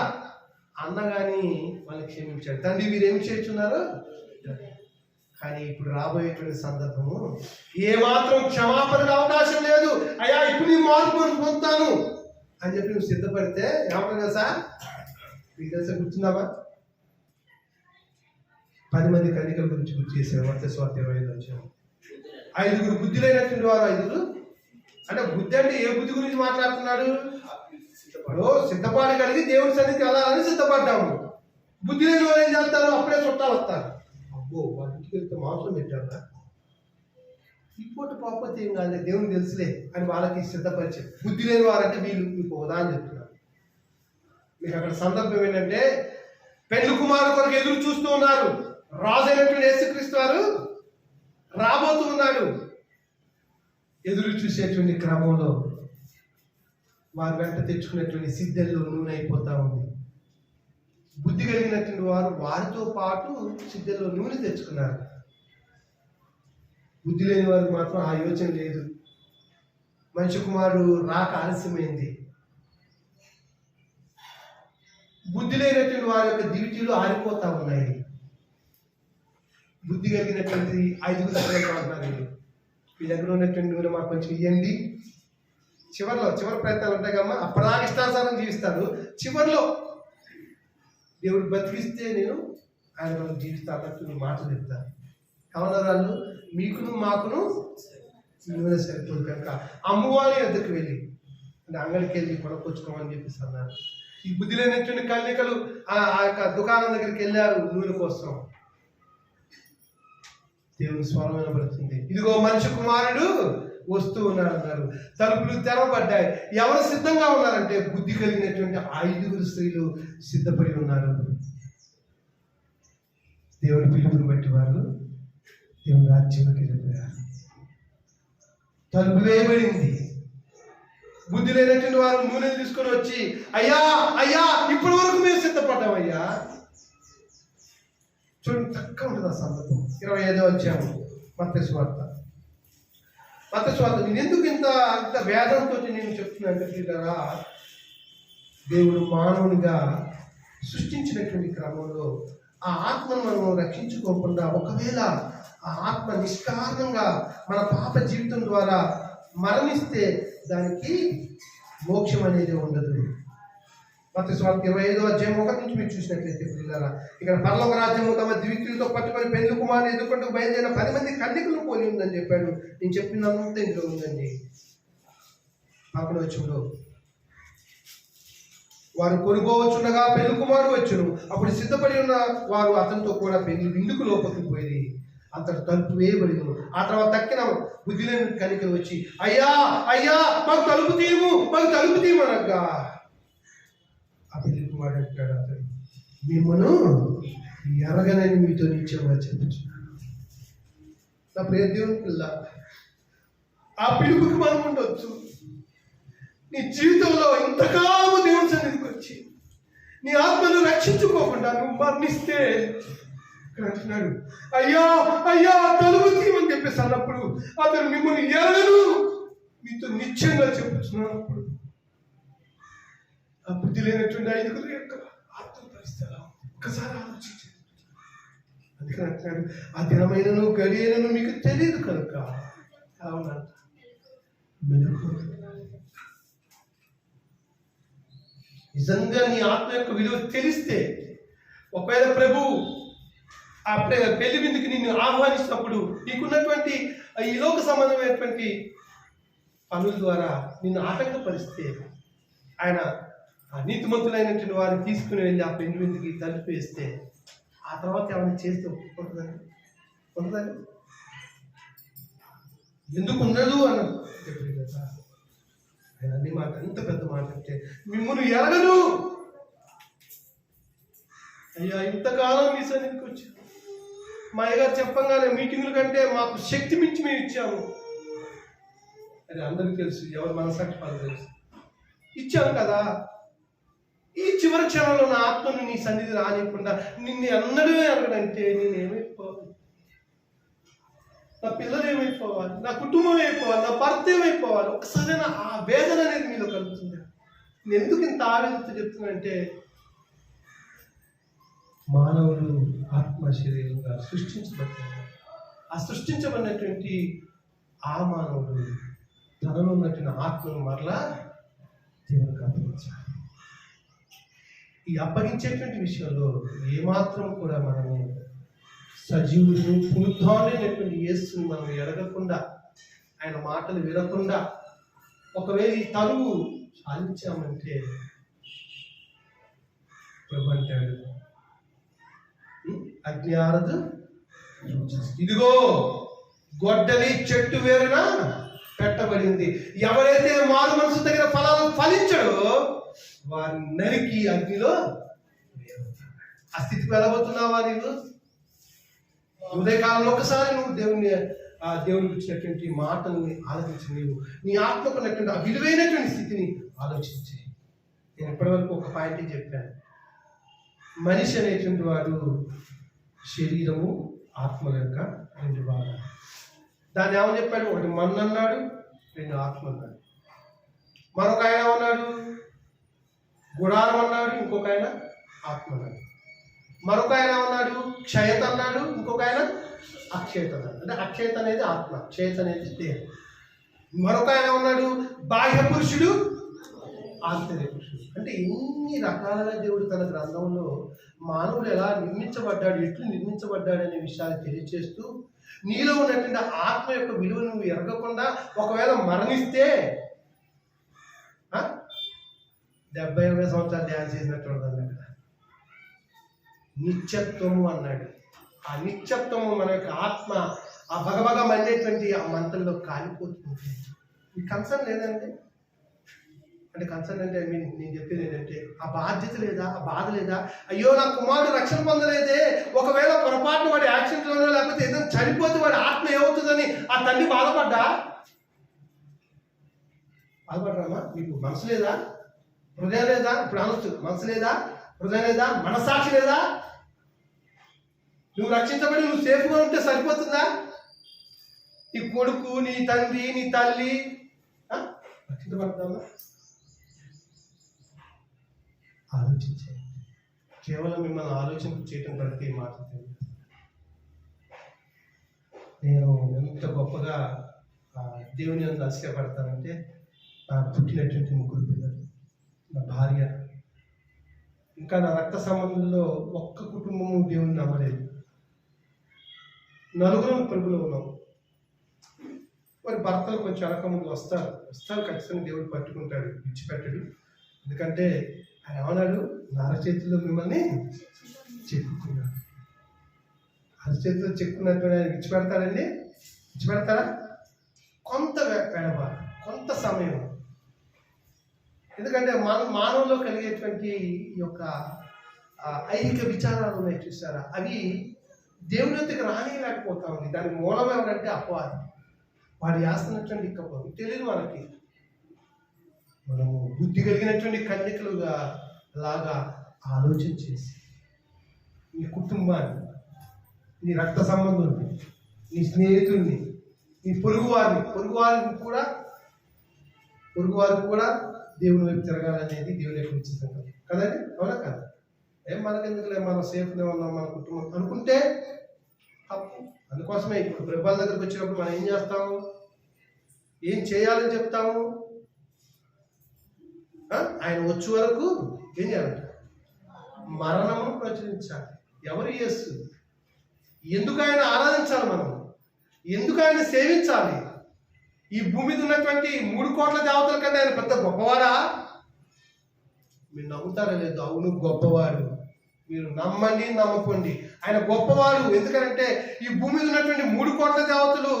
అన్నగాని వాళ్ళని క్షమించాడు. తండ్రి వీరేమి చేస్తున్నారు? కానీ ఇప్పుడు రాబోయేటువంటి సందర్భము ఏమాత్రం క్షమాపణకు అవకాశం లేదు. అయ్యా ఇప్పుడు నీ మార్పు పొందుతాను అని చెప్పి నువ్వు సిద్ధపడితే ఏమంటారు కదా సార్, మీకు తెలుసా, గుర్తున్నావా? 10 మంది కన్యకల గురించి గుర్తు చేశారు. మత్తయి సువార్త 25 వచ్చాము. 5 బుద్ధి లేనటువంటి వారు 5. అంటే బుద్ధి అంటే ఏ బుద్ధి గురించి మాట్లాడుతున్నాడు? సిద్ధపాటు కలిగి దేవుడి సన్నిధికి వెళ్ళాలని సిద్ధపడ్డాము. బుద్ధి లేని వారు ఏం చేస్తారు? అప్పుడే చుట్టాలు వస్తారు. అబ్బో వాళ్ళ ఇంటికి వెళ్తే మాంసం పెట్టారా, ఈ పూట పాపతే ఏం కాదు, దేవుని తెలుసులే అని వాళ్ళకి సిద్ధపరిచారు. బుద్ధి లేని వారంటే వీళ్ళు. మీకు ఉదాహరణ చెప్తున్నారు. మీకు అక్కడ సందర్భం ఏంటంటే, పెళ్లి కుమారు కొరకు ఎదురు చూస్తూ ఉన్నారు. రాజు అయినటువంటి యేసుక్రీస్తు వారు రాబోతూ ఉన్నాడు. ఎదురు చూసేటువంటి క్రమంలో వారు వెంట తెచ్చుకునేటువంటి సిద్ధల్లో నూనె అయిపోతా ఉంది. బుద్ధి కలిగినటువంటి వారు వారితో పాటు సిద్ధల్లో నూనె తెచ్చుకున్నారు. బుద్ధి లేని వారికి మాత్రం ఆ యోచన లేదు. మనిషి కుమారుడు రాక ఆలస్యమైంది. బుద్ధి లేనటువంటి వారి యొక్క దివిటీలు ఆరిపోతా ఉన్నాయి. బుద్ధి కలిగినటువంటి 5 అంటున్నారు, మీ దగ్గర ఉన్నటువంటి నూనె మాకు కొంచెం ఇవ్వండి. చివరి ప్రయత్నాలు ఉంటాయి కమ్మా, అప్పటిదాకా ఇష్టానుసారం జీవిస్తాడు. చివరిలో దేవుడు బతికిస్తే నేను ఆయన మనం జీవిస్తా అన్నట్టు మాటలు చెప్తాను. కవనరాళ్ళు మీకును మాకును నూనె సరిపోదు కనుక అమ్మవారి వద్దకు వెళ్ళి అంటే అంగడికి వెళ్ళి కొనుక్కొచ్చుకోమని చెప్పేసి అన్నారు. ఈ బుద్ధి లేనటువంటి కన్యకలు ఆ యొక్క దుకాణం దగ్గరికి వెళ్ళారు నూనె కోసం. దేవుని స్వరం వినబడుతుంది, ఇదిగో మనిషి కుమారుడు వస్తూ ఉన్నాడు అన్నారు. తలుపులు తెరవబడ్డాయి. ఎవరు సిద్ధంగా ఉన్నారంటే బుద్ధి కలిగినటువంటి 5 స్త్రీలు సిద్ధపడి ఉన్నారు. దేవుని పిలుపుని బట్టి వారు దేవుని రాజ్యంలోకి వెళ్ళిపోయారు. తలుపు వేయబడింది. బుద్ధి లేనటువంటి వారు నూనె తీసుకొని వచ్చి, అయ్యా అయ్యా ఇప్పటి వరకు మేము సిద్ధపడ్డామయ్యా. చూడండి, చక్కగా ఉంటుంది ఆ సందర్భం. 25 వచ్చాము మత్తయి సువార్త. నేను ఎందుకు అంత వేదంతో నేను చెప్తున్నాను అంటే, దేవుడు మానవునిగా సృష్టించినటువంటి క్రమంలో ఆ ఆత్మను మనం రక్షించుకోకుండా ఒకవేళ ఆ ఆత్మ నిష్కారణంగా మన పాప జీవితం ద్వారా మరణిస్తే దానికి మోక్షం అనేది ఉండదు. మత్తయి సువార్త 25 అధ్యాయం 1 నుంచి మీరు చూసినట్లయితే పిల్లరా, ఇక్కడ పరలోక రాజ్యము తమ దివిటీలతో పట్టుకొని పెళ్లి కుమారుని ఎదుర్కొంటూ బయలుదేరిన 10 మంది కన్యకలను పోలి ఉందని చెప్పాడు. నేను చెప్పినంత ఇందులో ఉందండి. 11వ వచనంలో వారు కొనుగోవచ్చుండగా పెళ్లి కుమారుడు వచ్చును. అప్పుడు సిద్ధపడి ఉన్న వారు అతనితో కూడా పెళ్లి విందుకు లోపలికి పోయి అంతటి తలుపు వేయబడిను. ఆ తర్వాత తక్కిన బుద్ధి లేని కన్యకలు వచ్చి, అయ్యా అయ్యా మాకు తలుపు తీయమనగా ఆ పెళ్లి కుమారుడు అంటాడు, అతను మిమ్మను ఎరగనని మీతో నిత్యంగా చెప్పుచున్నాను. నా ప్రియ దేవుని పిల్ల, ఆ పిలుపుకి మనం ఉండొచ్చు. నీ జీవితంలో ఇంతకాలము దేవుని సన్నిధికి వచ్చి నీ ఆత్మను రక్షించుకోకుండా నువ్వు మరణిస్తే ఇక్కడ అంటున్నాడు, అయ్యా అయ్యా తలుపు తీయమని చెప్పేసి అన్నప్పుడు అతను మిమ్మల్ని ఎరగను మీతో నిత్యంగా చెప్పుచున్నాను. అప్పుడు ఆ బుద్ధి లేనటువంటి 5 యొక్క ఆత్మ పరిస్థితి ఒక్కసారి ఆలోచించారు. అందుకని అంటున్నాడు, ఆ దినమైనను గడియనను మీకు తెలియదు కనుక అవునంట నిజంగా నీ ఆత్మ యొక్క విలువ తెలిస్తే, ఒకవేళ ప్రభు ఆ పెళ్లి విందుకి నిన్ను ఆహ్వానిస్తున్నప్పుడు నీకున్నటువంటి ఈ లోక సంబంధమైనటువంటి పనుల ద్వారా నిన్ను ఆటంకపరిస్తే, ఆయన ఆ నీతిమంతులైనటువంటి వారిని తీసుకుని వెళ్ళి ఆ పెళ్లి విందుకి తలుపు వేస్తే ఆ తర్వాత ఏమైనా చేస్తే ఉంటుందండి? ఎందుకు ఉండదు అన్నది ఆయన అన్ని మాట, ఎంత పెద్ద మాట అంటే మిమ్మల్ని ఎరగను. అయ్యా ఇంతకాలం మీ సన్నిధికి వచ్చాను, మా అయ్యగారు చెప్పంగానే మీటింగుల కంటే మాకు శక్తి మించి మేము ఇచ్చాము. అది అందరికీ తెలుసు, ఎవరు మనసాక్షి పని తెలుసు. ఇచ్చాము కదా, ఈ చివరి క్షణంలో నా ఆత్మను నీ సన్నిధి రానివ్వకుండా నిన్ను అన్నడే ఎరగడంటే నేనేమైపోవాలి? నా పిల్లలు ఏమైపోవాలి? నా కుటుంబం అయిపోవాలి? నా భర్త ఏమైపోవాలి? ఒకసారి ఆ వేదన అనేది మీలో కలుగుతుంది. నేను ఎందుకు ఇంత ఆవేదనతో చెప్తున్నానంటే, మానవుడు ఆత్మ శరీరంగా సృష్టించబడ్డాడు. ఆ సృష్టించబడినటువంటి ఆ మానవుడు తనలో ఉన్నటువంటి ఆత్మను మరలా దేవునికి అప్పగించాలి. ఈ అప్పగించేటువంటి విషయంలో ఏమాత్రం కూడా మనము సజీవుడు పునరుద్ధానుడైనటువంటి యేసుని మనం ఎరగకుండా, ఆయన మాటలు వినకుండా ఒకవేళ ఈ తరువు సాధించామంటే ప్రభు అంటాడు, అగ్ని ఆరదు, ఇదిగో గొడ్డలి చెట్టు వేరున పెట్టబడింది, ఎవరైతే మారు మనసు దగ్గర ఫలాలు ఫలించడో వారిని నరికి అగ్నిలో ఆ స్థితికి వెళ్ళబోతున్నావా? నీవు ఉదయకాలంలో ఒకసారి నువ్వు దేవునికి ఇచ్చినటువంటి మాటల్ని ఆలోచించి నీవు నీ ఆత్మకు ఉన్నటువంటి ఆ విలువైనటువంటి స్థితిని ఆలోచించి. నేను ఇప్పటివరకు ఒక పాయింట్ చెప్పాను. మనిషి అనేటువంటి వాడు శరీరము ఆత్మ యొక్క రెండు భాగాలు. దాన్ని ఏమని చెప్పాడు? ఒకటి మన్ను అన్నాడు, రెండు ఆత్మ అన్నాడు. మరొక ఆయన ఉన్నాడు గుడారం అన్నాడు, ఇంకొక ఆయన ఆత్మ అన్నాడు. మరొక ఆయన ఉన్నాడు క్షయత అన్నాడు, ఇంకొక ఆయన అక్షయత అన్నాడు. అంటే అక్షయత అనేది ఆత్మ, క్షయత అనేది దేహం. మరొక ఆయన ఉన్నాడు బాహ్య పురుషుడు, ఆంతర్య పురుషుడు. అంటే ఎన్ని రకాలుగా దేవుడు తన గ్రంథంలో మానవుడు ఎలా నిర్మించబడ్డాడు, ఎట్లు నిర్మించబడ్డాడు అనే విషయాలు తెలియజేస్తూ, నీలో ఉన్నటువంటి ఆత్మ యొక్క విలువ నువ్వు ఎరగకుండా ఒకవేళ మరణిస్తే 70-80 సంవత్సరాలు ధ్యానం చేసినట్టు అక్కడ నిత్యత్వము అన్నాడు. ఆ నిత్యత్వము మన యొక్క ఆత్మ ఆ భగభగ మండేటువంటి ఆ మంటల్లో కాలిపోతుంది. ఈ కన్సర్న్ లేదండి. అంటే కన్సర్న్ అంటే నేను చెప్పేది ఏంటంటే ఆ బాధ్యత లేదా, ఆ బాధ లేదా, అయ్యో నా కుమారుడు రక్షణ పొందలేదే, ఒకవేళ పొరపాటున వాడి యాక్సిడెంట్లోనో లేకపోతే ఏదైనా చనిపోతే వాడి ఆత్మ ఏమవుతుందని ఆ తండ్రి బాధపడ్డా? బాధపడ్డామా? మీకు మనసు లేదా, హృదయం లేదా? ఇప్పుడు అనొచ్చు, మనసు లేదా, హృదయం లేదా, మనసాక్షి లేదా? నువ్వు రక్షించబడి నువ్వు సేఫ్గా ఉంటే సరిపోతుందా? నీ కొడుకు, నీ తండ్రి, నీ తల్లి రక్షించబడతావా? ఆలోచించే, కేవలం మిమ్మల్ని ఆలోచన చేయటం కొరకే మాట్లాడుతుంది. నేను ఎంత గొప్పగా దేవుని అంత ఆశ్చర్యపడతానంటే, నా పుట్టినటువంటి 3 పిల్లలు, నా భార్య, ఇంకా నా రక్త సంబంధంలో ఒక్క కుటుంబము దేవుని నమ్మలేదు. 4 ప్రభులో ఉన్నాం. మరి భర్తలు కొంచెం వెనక ముందు వస్తారు ఖచ్చితంగా దేవుడు పట్టుకుంటాడు, విడిచిపెట్టడు. ఎందుకంటే ఆయన ఏమన్నాడు, అరచేతిలో మిమ్మల్ని చెక్కుకున్నాడు. అరచేతిలో చెక్కున్నట్టు ఆయన విడిచిపెడతాడండి? విడిచిపెడతారా? కొంత వెడబాటు, కొంత సమయం. ఎందుకంటే మానవుల్లో కలిగేటువంటి ఈ యొక్క ఐహిక విచారాలు ఉన్నాయి చూసారా, అవి దేవుని వద్దకు రానిలేకపోతా ఉంది. దానికి మూలం ఎవరంటే అపవాది. వాడు చేస్తున్నటువంటి ఇక్కపోదు తెలియదు మనకి. మనము బుద్ధి కలిగినటువంటి కన్యకలుగా లాగా ఆలోచన చేసి నీ కుటుంబాన్ని, నీ రక్త సంబంధుల్ని, నీ స్నేహితుల్ని, నీ పొరుగువారికి కూడా దేవుని వైపు తిరగాలనేది దేవుని యొక్క ఉచితం కదండి. అవునా కదా? మనకెందుకులే, మనం సేఫ్గా ఉన్నాం మన కుటుంబం అనుకుంటే తప్పు. అందుకోసమే ఇప్పుడు ప్రభువుల దగ్గరికి వచ్చినప్పుడు మనం ఏం చేస్తాము, ఏం చేయాలని చెప్తాము? ఆయన వచ్చే వరకు ఏం చేయాలంట? మరణము ప్రచురించాలి. ఎవరు యేసు? ఎందుకు ఆయన ఆరాధించాలి? మనం ఎందుకు ఆయన సేవించాలి? ఈ భూమి మీద ఉన్నటువంటి 3 కోట్ల దేవతల కంటే ఆయన పెద్ద గొప్పవాడా? మీరు నమ్ముతారా లేదు? అవును, గొప్పవాడు. మీరు నమ్మండి, నమ్మకండి, ఆయన గొప్పవాడు. ఎందుకంటే ఈ భూమి మీద ఉన్నటువంటి 3 కోట్ల దేవతలు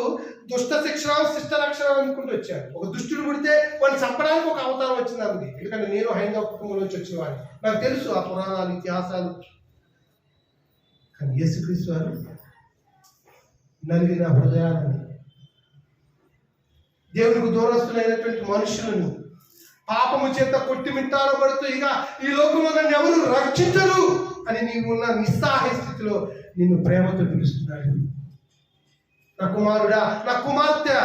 దుష్ట శిక్షణ శిష్ట రక్షణ అనుకుంటూ వచ్చారు. ఒక దుష్టుడు పుడితే వాడిని చంపడానికి ఒక అవతారం వచ్చింది అంది. ఎందుకంటే నేను హైందవ కుటుంబం నుంచి వచ్చిన వాడిని, నాకు తెలుసు ఆ పురాణాలు, ఇతిహాసాలు. కానీ యేసుక్రీస్తు వారు నలిగిన హృదయాలను, దేవునికి దూరస్తులైనటువంటి మనుషులను, పాపము చేత కొట్టిమిట్టాడబడుతూ ఇక ఈ లోకంలో నన్ను ఎవరు రక్షించరు అని నీవు ఉన్న నిస్సహాయ స్థితిలో నిన్ను ప్రేమతో పిలుస్తున్నాడు. నా కుమారుడా, నా కుమార్తె,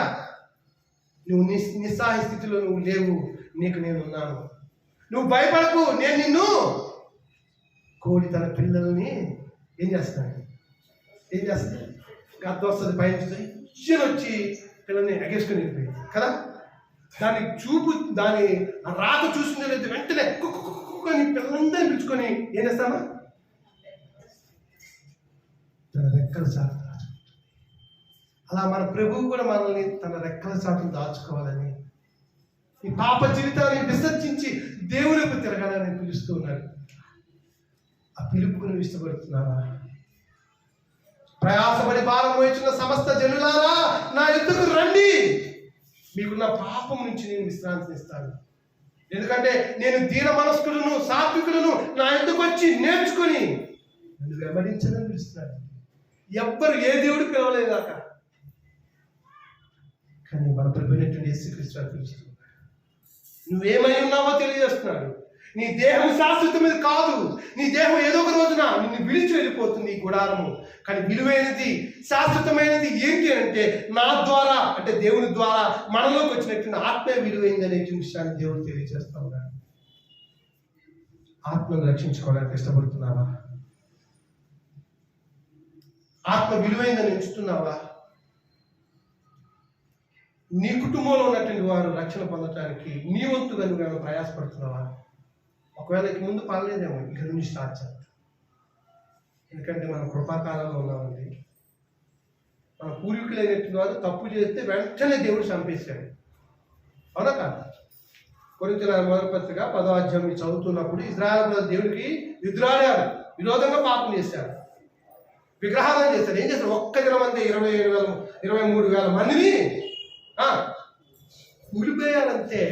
నువ్వు నిస్సహాయ స్థితిలో నువ్వు లేవు, నీకు నేనున్నాను. నువ్వు భయపడకు, నేను నిన్ను. కోడి తన పిల్లల్ని ఏం చేస్తాడు? గద్దం వస్తుంది, పైన వచ్చి పిల్లల్ని ఎగేసుకుని వెళ్ళిపోయింది కదా. దాని చూపు, దాని రాక చూసింది లేదు, వెంటనే పిలుచుకొని పిల్లలందరినీ పిలుచుకొని ఏం చేస్తామా? తన రెక్కల చాటు. అలా మన ప్రభువు కూడా మనల్ని తన రెక్కల చాటును దాచుకోవాలని, ఈ పాప జీవితాన్ని విసర్జించి దేవునికి తిరగాలని పిలుస్తూ ఉన్నాడు. ఆ పిలుపుకు నువ్వు ఇష్టపడుతున్నావా? ప్రయాసపడి భారం మోయించిన సమస్త జనులారా నా ఎద్దుకు రండి, మీకున్న పాపం నుంచి నేను విశ్రాంతినిస్తాను. ఎందుకంటే నేను దీన మనస్కులను సాత్వికులను నా ఎద్దుకు వచ్చి నేర్చుకొని నన్ను వెంబడించదని పిలుస్తున్నాడు. ఎవ్వరు ఏ దేవుడు పిలవలేదు కాక, కానీ మన ప్రభువైనటువంటి యేసుక్రీస్తు పిలుస్తున్నాడు. నువ్వేమై ఉన్నావో తెలియజేస్తున్నాడు. నీ దేహం శాశ్వతమైనది కాదు. నీ దేహం ఏదో ఒక రోజున నిన్ను విడిచి వెళ్ళిపోతుంది ఈ గుడారము. కానీ విలువైనది, శాశ్వతమైనది ఏంటి అంటే నా ద్వారా, అంటే దేవుని ద్వారా మనలోకి వచ్చినటువంటి ఆత్మ విలువైంది అనేటువంటి విషయాన్ని దేవుడు తెలియజేస్తా ఉన్నాడు. ఆత్మను రక్షించుకోవడానికి ఇష్టపడుతున్నావా? ఆత్మ విలువైందని ఎంచుతున్నావా? నీ కుటుంబంలో ఉన్నటువంటి వారు రక్షణ పొందటానికి నీ వంతుగా నువ్వేమైనా ప్రయాసపడుతున్నావా? ఒకవేళ ఇక ముందు పర్లేదేమో, ఇక నుంచి స్టార్ట్ చేద్దాం. ఎందుకంటే మనం కృపాకాలంలో ఉన్నామండి. మన పూర్వీకులైనటువంటి వారు తప్పు చేస్తే వెంటనే దేవుడు చంపేశాడు. అవునా కాదు? కొరింథీయుల మొదటి పత్రిక 10వ అధ్యాయం చదువుతున్నప్పుడు ఇశ్రాయేలు ప్రజలు దేవుడికి ఎదురాడారు, విరోధంగా పాపం చేశారు, విగ్రహాలను చేశారు. ఏం చేశారు? ఒక్క దినం అంతే 23,000 మందిని కూలిపోయారంతే.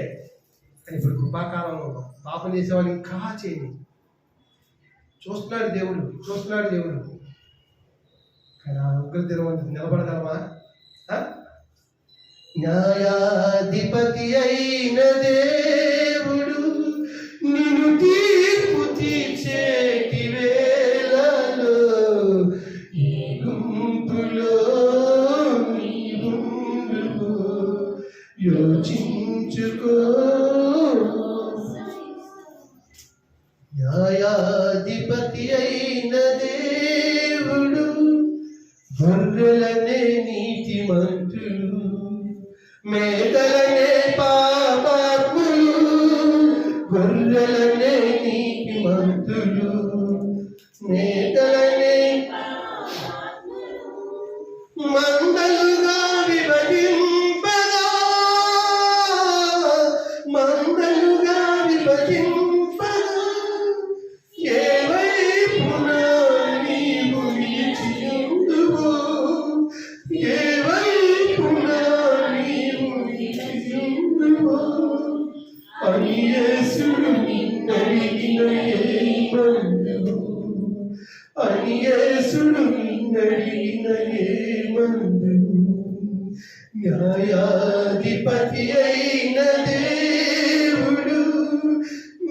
కానీ ఇప్పుడు కృపాకాలంలో పాపం చేసేవాళ్ళు ఇంకా చేయని చూస్తున్నాడు దేవుడు. కానీ ఆ ఉగ్ర దినం నిలబడగలమా? న్యాయాధిపతి అయిన దేవుడు నిన్ను తీర్పు తీర్చేటి వేళలో ఈ గుంపులో యోచించుకో. న్యాయాధిపతి అయిన దేవుడు గొర్రెలనే నీతిమంతులు, మేకలనే పాపాత్ములు, గొర్రెలనే నీతిమంతులు, మేకలనే మందలుగా విభజింపగా ఏ వైపున నీవు నిలిచియుందువో, ఏ వైపున నీవు నిలిచియుందువో అని యేసుడు నిన్నడిగిన ఏమందువు, అని యేసుడు నిన్నడిగిన ఏమందువు. న్యాయాధిపతి అయిన దేవుడు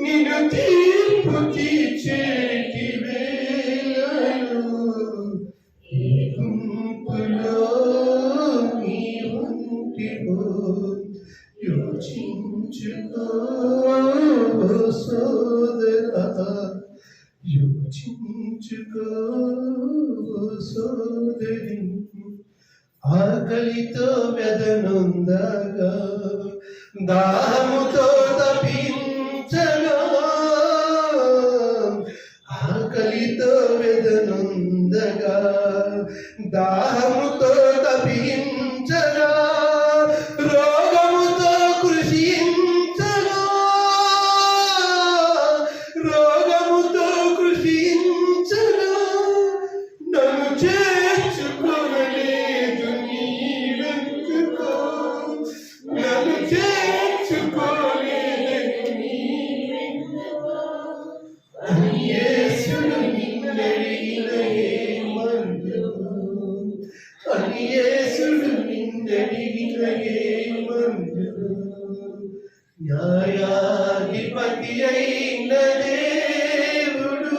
నిన్ను తీర్పు తీర్చేటి వేళలో ఈ గుంపులో నీవుంటివో యోచించుకో సోదరా, యోచించుకో సోదరి. ఆకలితో వెదనొందగా, దాహముతో తపించగా, ఆకలితో వెదనొందగా, దాహముతో తపించగా, రోగముతో కృషించగా, రోగముతో కృషించగా, నన్ను చేర్చుకోలేదు నీవెందుకో, నన్ను చేర్చుకోలేదు నీవెందుకో అని యేసుడు నిన్నడిగిన ఏమందువు, అని యేసుడు నిన్నడిగిన ఏమందువు. న్యాయాధిపతి అయిన దేవుడు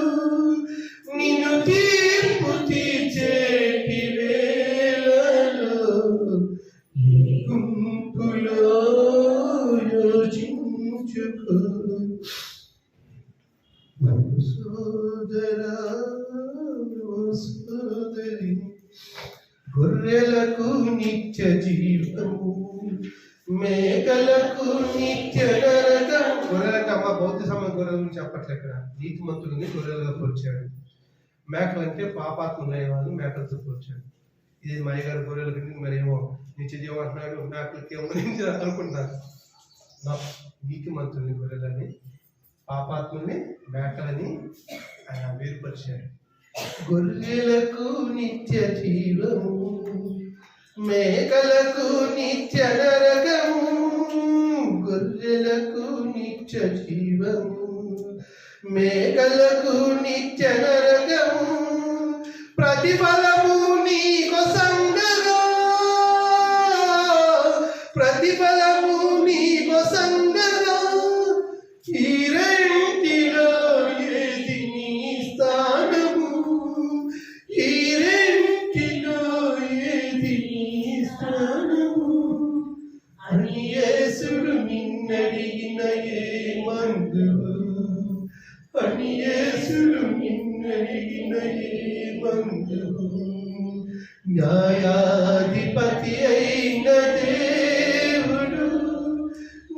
నిన్ను తీర్పు తీర్చేటి వేళలో ఈ గుంపులో యోచించుకో. సోదరా, సోదరి, గొర్రెలకు నిత్య జీవము, మేకలకు నిత్య నరకం. గొర్రెలకు అమ్మ బౌద్ధ సంబంధ గొర్రెల గురించి చెప్పట్లే ఇక్కడ. నీతిమంతులని గొర్రెలుగా పోల్చాడు. మేకలంటే పాపాత్ములైన వాళ్ళు మేకలతో పోల్చాడు. ఇది మా అయ్యగారు గొర్రెల గురించి మరేమో నిత్య జీవం అంటున్నాడు, మేకలకి ఏమో అనుకుంటున్నారు. నీతిమంతుల్ని గొర్రెలని, పాపాత్ముల్ని మేకలని ఆయన వేరుపరిచాడు. గొర్రెలకు నిత్య జీవము, మేకలకు నిత్య నరకము. గొర్రెలకు నిత్య జీవము, మేకలకు నిత్య నరకము. ప్రతిఫలము నీకొసంగగా, ప్రతిఫలము నీకొసంగగా. ఈ రెంటిలో ఏది నీ స్థానము, ఈ రెంటిలో ఏది నీ స్థానము అని యేసుడు నిన్నడిగిన ఏమందు, అని యేసుడు నిన్నడిగిన ఏమందు. న్యాయాధిపతి అయిన దేవుడు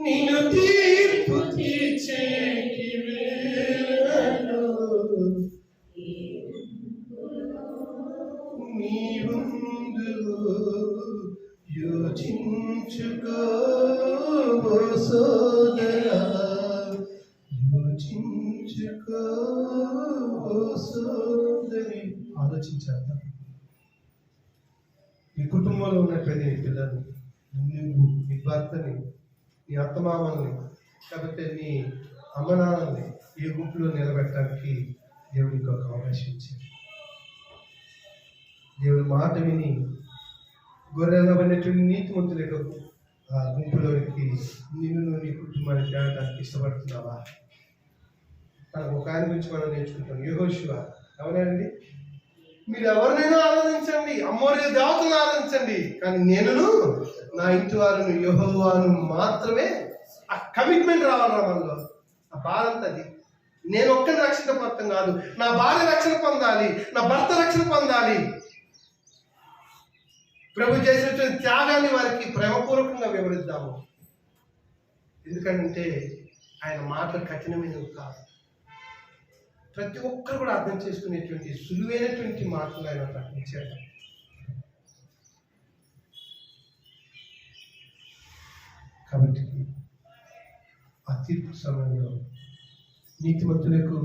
నిన్ను తీర్పు తీర్చేటి వేళలో నీవుందు యోచించుకో సోదరా, యోచించుకో సోదరి. ఆలోచించాలి. నీ కుటుంబంలో ఉన్నటువంటి నీ పిల్లల్ని, నువ్వు నీ భర్తని, నీ అత్తమామల్ని, లేకపోతే నీ అమ్మనాన్నల్ని ఏ గుంపులో నిలబెట్టడానికి దేవుడికి ఒక అవకాశం ఇచ్చాడు. దేవుడి మాట విని గొర్రెలబడినటువంటి నీతిమంతుల ఆ గుంపులోనికి నిన్ను నీ కుటుంబాన్ని తేవడానికి ఇష్టపడుతున్నావా? తనకు ఒక ఆయన గురించి మనం నేర్చుకుంటాం. యెహోషువ ఎవరండి? మీరు ఎవరినైనా ఆరాధించండి, అమ్మోరి దేవతను ఆరాధించండి, కానీ నేను నా ఇంటి వారిని యెహోవాను మాత్రమే. ఆ కమిట్మెంట్ రావాలరా మనలో. ఆ బాధ అంతది. నేను ఒక్కరి రక్షణ పొందడం కాదు, నా భార్య రక్షణ పొందాలి, నా భర్త రక్షణ పొందాలి. ప్రభు చేసినటువంటి త్యాగాన్ని వారికి ప్రేమపూర్వకంగా వివరిద్దాము. ఎందుకంటే ఆయన మాటలు కఠినమైనవి కాదు. ప్రతి ఒక్కరు కూడా అర్థం చేసుకునేటువంటి సులువైనటువంటి మాటలు ఆయన ప్రకటించాడు. కాబట్టి ఆ తీర్పు సమయంలో నీతిమంతులకు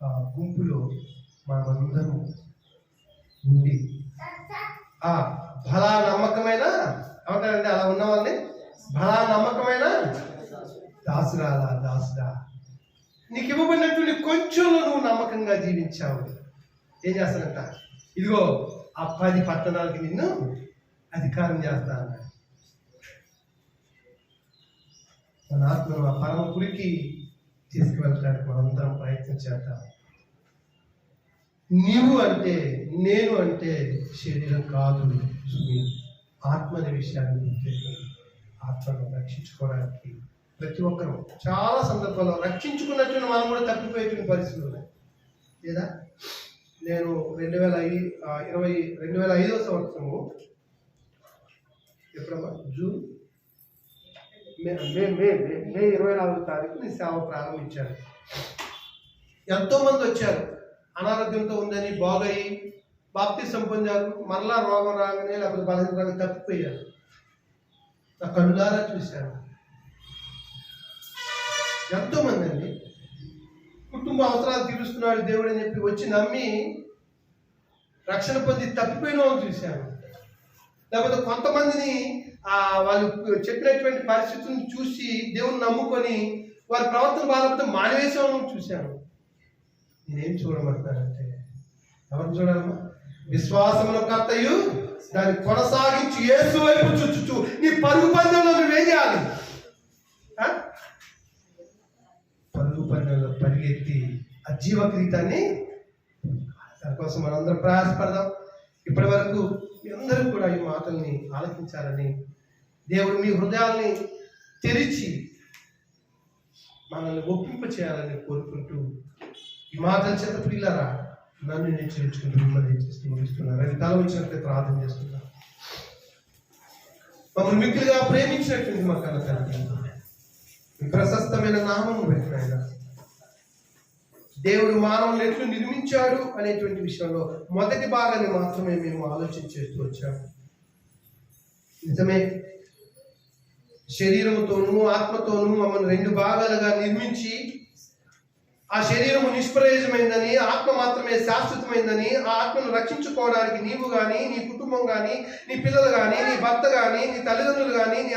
ఆ గుంపులో మనమందరం ఉండి ఆ బలా నమ్మకమైన ఏమంటారంటే అలా ఉన్న వాళ్ళని బలా నమ్మకమైన దాసురాలా, దాసుడా, నీకు ఇవ్వబడినటువంటి కొంచెంలో నువ్వు నమ్మకంగా జీవించావు. ఏం చేస్తానంట? ఇదిగో ఆ 10 పట్టణాలకి నిన్ను అధికారం చేస్తా అన్నాడు. మన ఆత్మను ఆ పరమ పురికి తీసుకువెళ్ళడానికి మనందరం ప్రయత్నం చేద్దాం. నీవు అంటే, నేను అంటే శరీరం కాదు, ఆత్మ అనే విషయాన్ని గుర్తించి ఆత్మను రక్షించుకోవడానికి ప్రతి ఒక్కరూ చాలా సందర్భాల్లో రక్షించుకున్నట్టు మనం కూడా తప్పిపోయేటువంటి పరిస్థితులు ఉన్నాయి. లేదా నేను 2005 సంవత్సరము ఎప్పుడమ్మా జూన్ మే 24వ తారీఖు నేను సేవ ప్రారంభించాను. ఎంతోమంది వచ్చారు. అనారోగ్యంతో ఉందని బాగయి బాప్తిసం పొందారు. మరలా రోగం రాగానే లేకపోతే బలహీన రాగానే తప్పిపోయారు. నా కనులారా చూశాను. ఎంతోమంది అండి కుటుంబ అవసరాలు తీరుస్తున్నాడు దేవుడు అని చెప్పి వచ్చి నమ్మి రక్షణ పొంది తప్పిపోయిన వాళ్ళు చూశాను. లేకపోతే కొంతమందిని వాళ్ళు చెప్పినటువంటి పరిస్థితులను చూసి దేవుని నమ్ముకొని వారి ప్రవర్తన బాధపడితే మానివేసే వాళ్ళని చూశాను. నేనేం చూడమంటానంటే, ఎవరిని చూడాలమ్మా? విశ్వాసముల కర్తయు దాన్ని కొనసాగించి యేసు వైపు చూచుచు నీ పరుగు పందెంలో నువ్వేం చేయాలి? పరుగు పందెంలో పరిగెత్తి ఆ జీవ క్రీతాన్ని దానికోసం మనందరం ప్రయాసపడదాం. ఇప్పటి వరకు మీ అందరూ కూడా ఈ మాటల్ని ఆలకించాలని, దేవుడు మీ హృదయాల్ని తెరిచి మనల్ని ఒప్పింప చేయాలని కోరుకుంటూ ఈ మాటల చేత పిల్లరా నన్ను నిశ్చయించుకుంటూ మిమ్మల్ని చేస్తూ ముగిస్తున్నారు. అది తల వచ్చినట్లే ప్రార్థన చేస్తున్నారు. మమ్మల్ని మిక్కిలిగా ప్రేమించినటువంటి మా కన్న తండ్రి, మీ ప్రశస్తమైన నామము పెట్టిన దేవుడు మానవుని ఎట్లు నిర్మించాడు అనేటువంటి విషయంలో మొదటి భాగాన్ని మాత్రమే మేము ఆలోచన చేస్తూ వచ్చాము. నిజమే, శరీరముతోనూ ఆత్మతోనూ మమ్మల్ని రెండు భాగాలుగా నిర్మించి ఆ శరీరము నిష్ప్రయోజమైందని, ఆత్మ మాత్రమే శాశ్వతమైందని, ఆ ఆత్మను రక్షించుకోవడానికి నీవు కానీ, నీ కుటుంబం కానీ, నీ పిల్లలు కానీ, నీ భర్త కానీ, నీ తల్లిదండ్రులు కానీ, నీ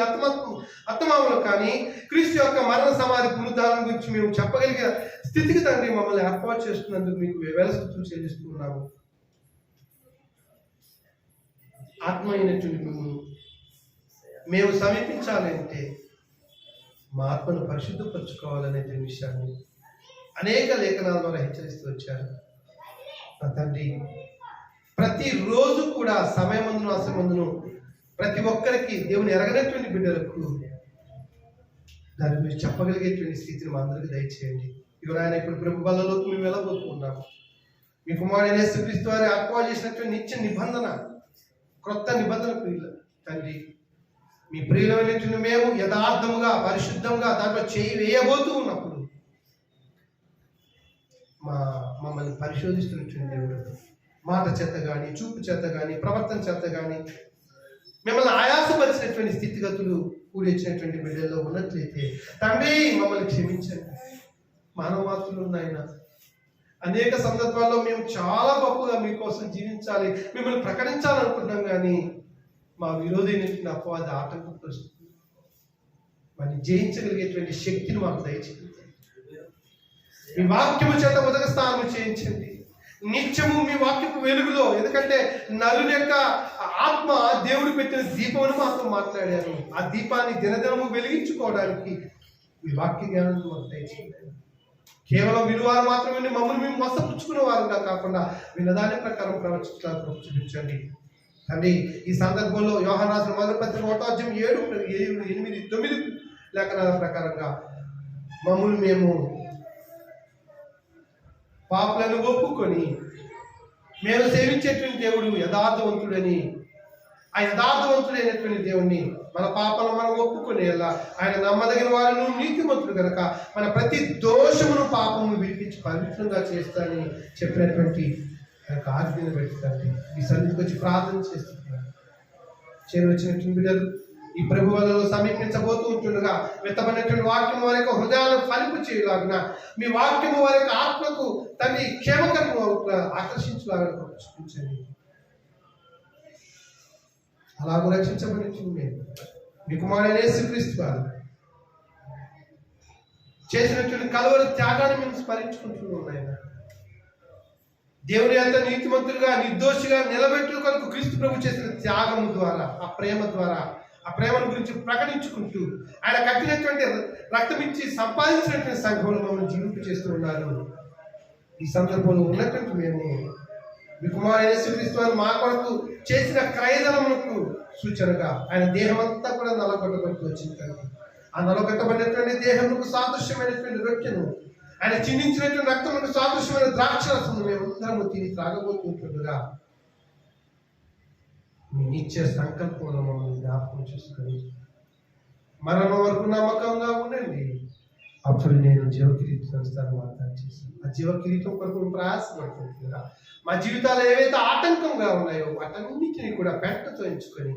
అత్తమామలు కానీ క్రీస్తు యొక్క మరణ సమాధి పునరుద్ధానం గురించి మేము చెప్పగలిగిన స్థితికి తండ్రి మమ్మల్ని ఏర్పాటు చేస్తున్నందుకు మీకు వేల స్తుతులు చెల్లిస్తున్నాము. ఆత్మ అయినటువంటి మేము సమీపించాలి అంటే మా ఆత్మను పరిశుద్ధపరచుకోవాలనేటువంటి విషయాన్ని అనేక లేఖనాల ద్వారా హెచ్చరిస్తూ వచ్చారు. నా తండ్రి, ప్రతిరోజు కూడా సమయమందును అసమందును ప్రతి ఒక్కరికి దేవుని ఎరగనటువంటి బిడ్డలకు దాని గురించి చెప్పగలిగేటువంటి స్థితిని మా అందరికీ దయచేయండి. ఇవి ఆయన ఇప్పుడు ప్రభు బలలోకి మేము వెళ్ళబోతున్నాము. మీ కుమారుడైన యేసుక్రీస్తు వారి ఏర్పాటు చేసినటువంటి నిత్య నిబంధన, క్రొత్త నిబంధన ప్రియుల తండ్రి, మీ ప్రియులమైనటువంటి మేము యథార్థముగా పరిశుద్ధంగా దాంట్లో చేయి వేయబోతూ ఉన్నప్పుడు మమ్మల్ని పరిశోధిస్తున్నటువంటి దేవుడు మాట చేత కానీ, చూపు చేత కానీ, ప్రవర్తన చేత కానీ మిమ్మల్ని ఆయాసపరిచినటువంటి స్థితిగతులు కూడిచ్చినటువంటి బిడ్డల్లో ఉన్నట్లయితే తండ్రి మమ్మల్ని క్షమించండి. మానవాతులు ఉన్నాయన అనేక సందర్భాల్లో మేము చాలా గొప్పగా మీకోసం జీవించాలి, మిమ్మల్ని ప్రకటించాలనుకుంటున్నాం, కానీ మా విరోధైనటువంటి అపవాది ఆటంకపరుస్తుంది. వారిని జయించగలిగేటువంటి శక్తిని మాకు దయచేయండి. మీ వాక్యము చేత ఉదక స్నానం చేయించండి నిత్యము మీ వాక్యపు వెలుగులో. ఎందుకంటే నలుని యొక్క ఆత్మ దేవుడు పెట్టిన దీపమును మాతో మాట్లాడారు. ఆ దీపాన్ని దినదినము వెలిగించుకోవడానికి మీ వాక్య జ్ఞానాన్ని మాకు దయచేయండి. కేవలం విలువారు మాత్రమే మమ్మల్ని మేము మోసపుచ్చుకునే వారుగా కాకుండా వినదాని ప్రకారం ప్రవర్తించడానికి చూపించండి తండ్రి. ఈ సందర్భంలో యోహాను రాసిన మొదటి పత్రిక 1:7-8-9 లేఖనాల ప్రకారంగా మమ్మల్ని మేము పాపలను ఒప్పుకొని మేము సేవించేటువంటి దేవుడు యథార్థవంతుడని, ఆ యథార్థవంతుడైనటువంటి దేవుణ్ణి మన పాపలను మనం ఒప్పుకునేలా ఆయన నమ్మదగిన వారిని నీతిమంతుడు కనుక మన ప్రతి దోషమును పాపమును విడిపించి పవిత్రంగా చేస్తానని చెప్పినటువంటి యొక్క ఆజ్ఞను పెడతాను. ఈ సన్నిధికి వచ్చి ప్రార్థన చేస్తున్నాను. చేరువచ్చినటువంటి బిడ్డలు ఈ ప్రభు వలలో సమీపించబోతూ ఉంటుండగా విత్తబడినటువంటి వాక్యము వారి యొక్క హృదయాలను ఫలింపు చేయలాగిన మీ వాక్యము వారి యొక్క ఆత్మకు తల్లి క్షేమకరము ఆకర్షించలాగా చూపించండి. అలాగూ రక్షించబడి మీ కుమారుడైన యేసుక్రీస్తు వారు చేసినటువంటి కలువరి త్యాగాన్ని మేము స్మరించుకుంటున్నాం. ఆయన దేవుని అంత నీతిమంతులుగా నిర్దోషిగా నిలబెట్టు కొరకు క్రీస్తు ప్రభు చేసిన త్యాగము ద్వారా, ఆ ప్రేమ ద్వారా, ఆ ప్రేమను గురించి ప్రకటించుకుంటూ ఆయన కట్టినటువంటి రక్తం ఇచ్చి సంపాదించినటువంటి సంఘంలో మమ్మల్ని జీవింపు చేస్తూ ఉన్నారు. ఈ సందర్భంలో ఉన్నటువంటి మేము మీ కుమారుడైన యేసుక్రీస్తు వారు మా కొరకు చేసిన క్రయధనములకు సూచనగా ఆయన దేహం అంతా కూడా నలగొట్టబడుతూ వచ్చింది. కానీ ఆ నలగొట్టబడినటువంటి దేహములకు సాదృశ్యమైనటువంటి రొట్టెను, ఆయన చిందించినటువంటి రక్తములకు సాదృశ్యమైన ద్రాక్షరసము మేము అందరము తిని త్రాగబోతుంటుండగా మీ నిత్య సంకల్పంలో మమ్మల్ని జ్ఞాపకం చేసుకొని మరణం వరకు నమ్మకంగా ఉండండి. అప్పుడు నేను జీవకిరీటం సంస్థాన్ని వాగ్దానం చేశాను. ఆ జీవకిరీటం కొరకు మేము ప్రయాసపడుతుంటుండగా మా జీవితాలు ఏవైతే ఆటంకంగా ఉన్నాయో వాటన్నిటిని కూడా పెంటతో ఎంచుకొని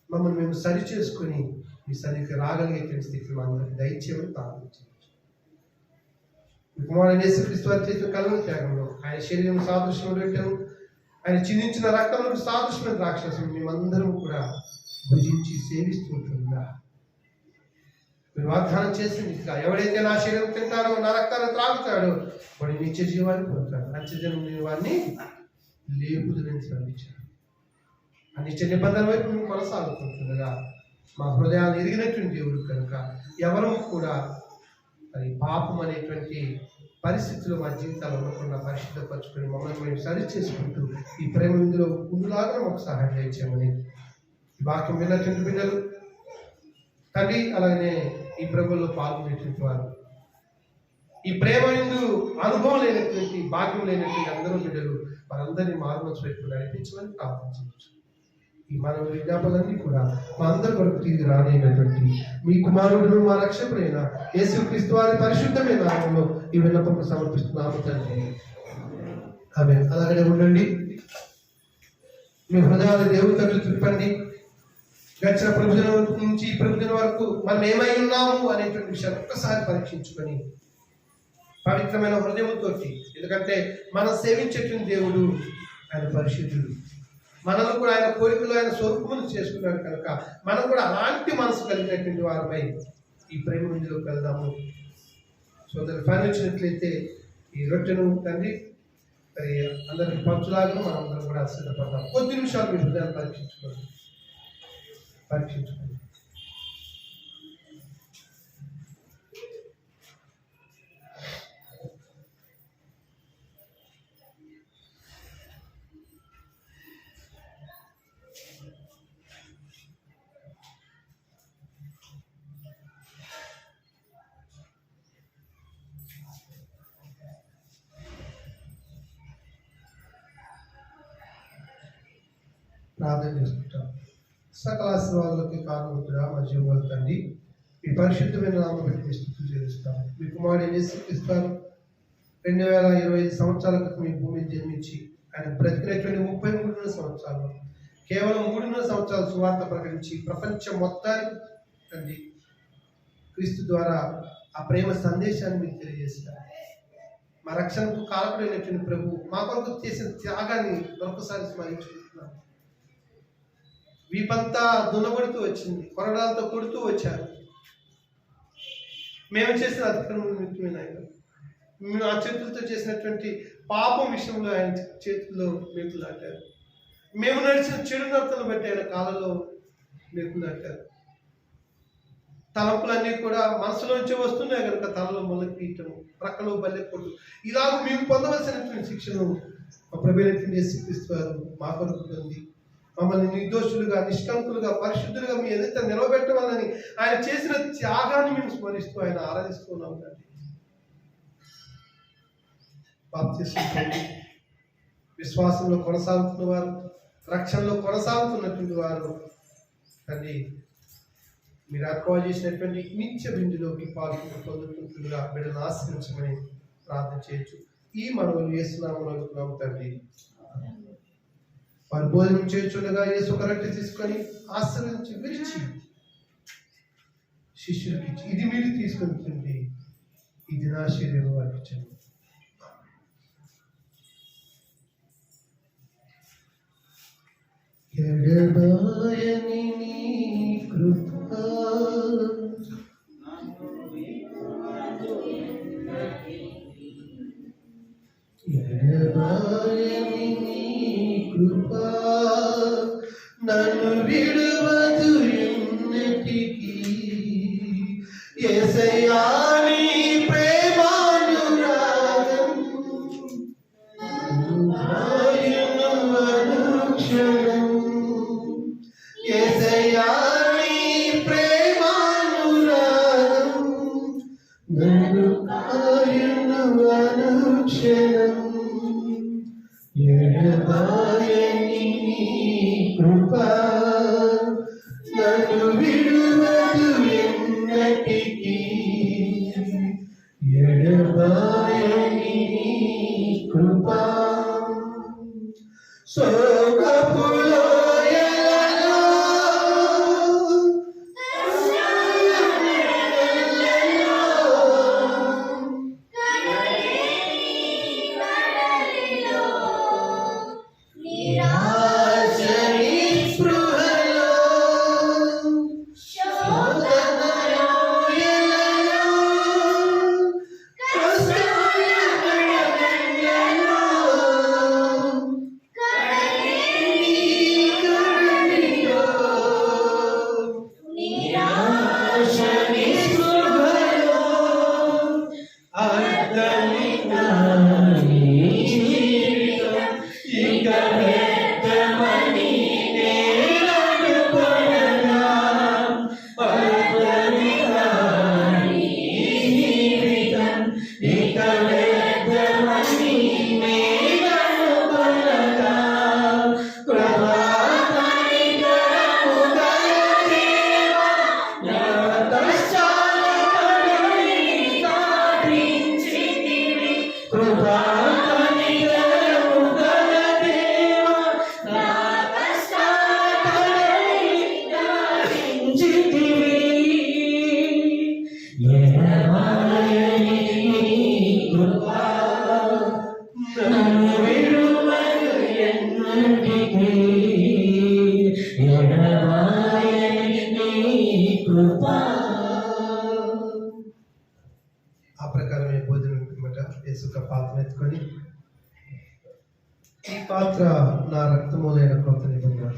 మమ్మల్ని మేము సరి చేసుకొని మీ సరికి రాగలిగే స్థితిలో అందరికి దయచేయమని ప్రార్థించాను. కుమారుడైన యేసుక్రీస్తు వారు చేసిన కలువరి త్యాగంలో ఆయన శరీరం సాదృశ్యం పెట్టాము, ఆయన చిందించిన రక్తములకు సాదృశ్యమైన ద్రాక్షరసం మేమందరం కూడా భుజించి సేవిస్తుంటుందా మీరు వాగ్దానం చేసింది. ఎవడైతే నా శరీరం తింటాడో నా రక్తాన్ని త్రాగుతాడో వాడు నిత్య జీవాన్ని పొందుతాడు. నిత్యజనం నేను వాడిని లేపుదని శ్రమించాను. ఆ నిత్య నిబంధన వైపు మేము కొనసాగుతుంటుండగా మా హృదయాన్ని ఎరిగినటువంటి దేవుడు కనుక ఎవరూ కూడా మరి పాపం అనేటువంటి పరిస్థితులు మా జీవితాలు ఉండకుండా పరిశుద్ధపరచుకొని మమ్మల్ని మేము సరి చేసుకుంటూ ఈ ప్రేమ విందులో ముందులాగా మాకు సహాయం చేయించామని ఈ వాక్యం విన్నటువంటి బిడ్డలు తండ్రి, అలాగనే ఈ ప్రభుల్లో పాల్గొనేటువంటి వారు, ఈ ప్రేమ విందు అనుభవం లేనటువంటి భాగ్యం లేనటువంటి అందరూ బిడ్డలు వారందరినీ మారుమనసు పెట్టుకుని నడిపించమని ప్రార్థించవచ్చు. ఈ మానవ విజ్ఞాపనలన్నీ కూడా మా అందరి కొరకు తిరిగి రానైనటువంటి మీ కుమారుడు మా రక్షకుడైన యేసుక్రీస్తు వారి పరిశుద్ధమైన నామంలో ఈ విన్నపం సమర్పిస్తున్నాము తండ్రి. ఆమేన్. అలాగనే ఉండండి. మీ హృదయాలు దేవుని తరలి తిప్పండి. గడిచిన ప్రభుత్వం నుంచి ఈ ప్రభుత్వం వరకు మనం ఏమై ఉన్నాము అనేటువంటి విషయాన్ని ఒక్కసారి పరీక్షించుకొని పవిత్రమైన హృదయంతో, ఎందుకంటే మనం సేవించేటువంటి దేవుడు ఆయన పరిశుద్ధుడు, మనల్ని కూడా ఆయన కోరికలు ఆయన స్వరూపములు చేసుకున్నాడు కనుక మనం కూడా అలాంటి మనసు కలిగినటువంటి వారమై ఈ ప్రేమ మందిలోకి వెళ్దాము. సోదరు పని వచ్చినట్లయితే ఈ రొట్టెను తండ్రి మరి అందరికి పంచులాగా మనం అందరం కూడా సిద్ధపడదాం. కొద్ది నిమిషాలు మీ హృదయాన్ని పరీక్షించుకోండి. ప్రార్థన చేసుకుంటాం. సకల ఆశీర్వాదాలకి కారణముగా మా జీవాలు తండ్రి మీ పరిశుద్ధమైన నామం పెట్టి స్తుతులు చెల్లిస్తాం. మీ కుమారుడు యేసుక్రీస్తు 2025 సంవత్సరాల క్రితం మీ భూమిని జన్మించి ఆయన బ్రతికినటువంటి 33 సంవత్సరాలు, కేవలం 3 సంవత్సరాలు సువార్త ప్రకటించి ప్రపంచం మొత్తానికి తండ్రి క్రీస్తు ద్వారా ఆ ప్రేమ సందేశాన్ని మీకు తెలియజేస్తారు. మా రక్షణకు కారకుడైనటువంటి ప్రభు మా కొరకు చేసిన త్యాగాన్ని మరొకసారి స్మరించుకుంటున్నాం. వీపంతా దున్నబడుతూ వచ్చింది, కొరడాలతో కొడుతూ వచ్చారు. మేము చేసిన అతిక్రమం నిమిత్తమైన ఆయన, మేము ఆ చేతులతో చేసినటువంటి పాపం విషయంలో ఆయన చేతుల్లో మేకులాటారు. మేము నడిచిన చెడు నడతను బట్టి ఆయన కాళ్ళలో మేకులాటారు. తలంపులన్నీ కూడా మనసులోంచి వస్తున్నాయి కనుక తలలో మొలకి తీయటం, ప్రక్కలో బల్లె కొట్టు, ఇలాగ మేము పొందవలసినటువంటి శిక్షను మా ప్రభువైనటువంటి యేసుక్రీస్తు వారు మా కొరకు పొంది మమ్మల్ని నిర్దోషులుగా, నిష్కంకులుగా, పరిశుద్ధులుగా మీ ఎదుట నిలవబెట్టవాలని ఆయన చేసిన త్యాగాన్ని మేము స్మరిస్తూ ఆయన ఆరాధిస్తున్నాం. తండ్రి బాప్తిస్మం విశ్వాసంలో కొనసాగుతున్న వారు, రక్షణలో కొనసాగుతున్నటువంటి వారు తండ్రి మీరు ఏర్పాటు చేసినటువంటి నిత్య బిందులోకి పొందుతుంటుండగా బిడ్డను ఆశ్రయించమని ప్రార్థన చేయొచ్చు. ఈ మనవులు యేసునామములో అడుగుతున్నాము తండ్రి. వారు భోజనం చేయుచుండగా యేసు ఒక రొట్టె తీసుకొని ఆశీర్వదించి విరిచి శిష్యులకి ఇచ్చి, ఇది మీరు తీసుకొని తింటే ఇది నా శరీరం అర్పించండి. ఎడబాయని నీ కృప ఎడబాయని నీ కృప నన్ను విడువదు ఎన్నటికీ. యేసయ్యా నీ ప్రేమానురాగం ఆయను అనుక్షణం. యేసయ్యా నీ ప్రేమానురాగం నన్ను ఆయను అనుక్షణం. ఎడబాయని నీ కృప నన్ను విడువదు ఎన్నటికీ. ఎడబాయని నీ కృప శోకపు లోయలలో శోధనలో ఎడబాయని నీ కృప నన్ను విడువదు ఎన్నటికీ. ఎడబాయని నీ కృప. ఆ ప్రకారమే భోజనం పిమ్మట యేసు ఒక పాత్ర ఎత్తుకొని, ఈ పాత్ర నా రక్తమూలైన కొత్త నిబంధన,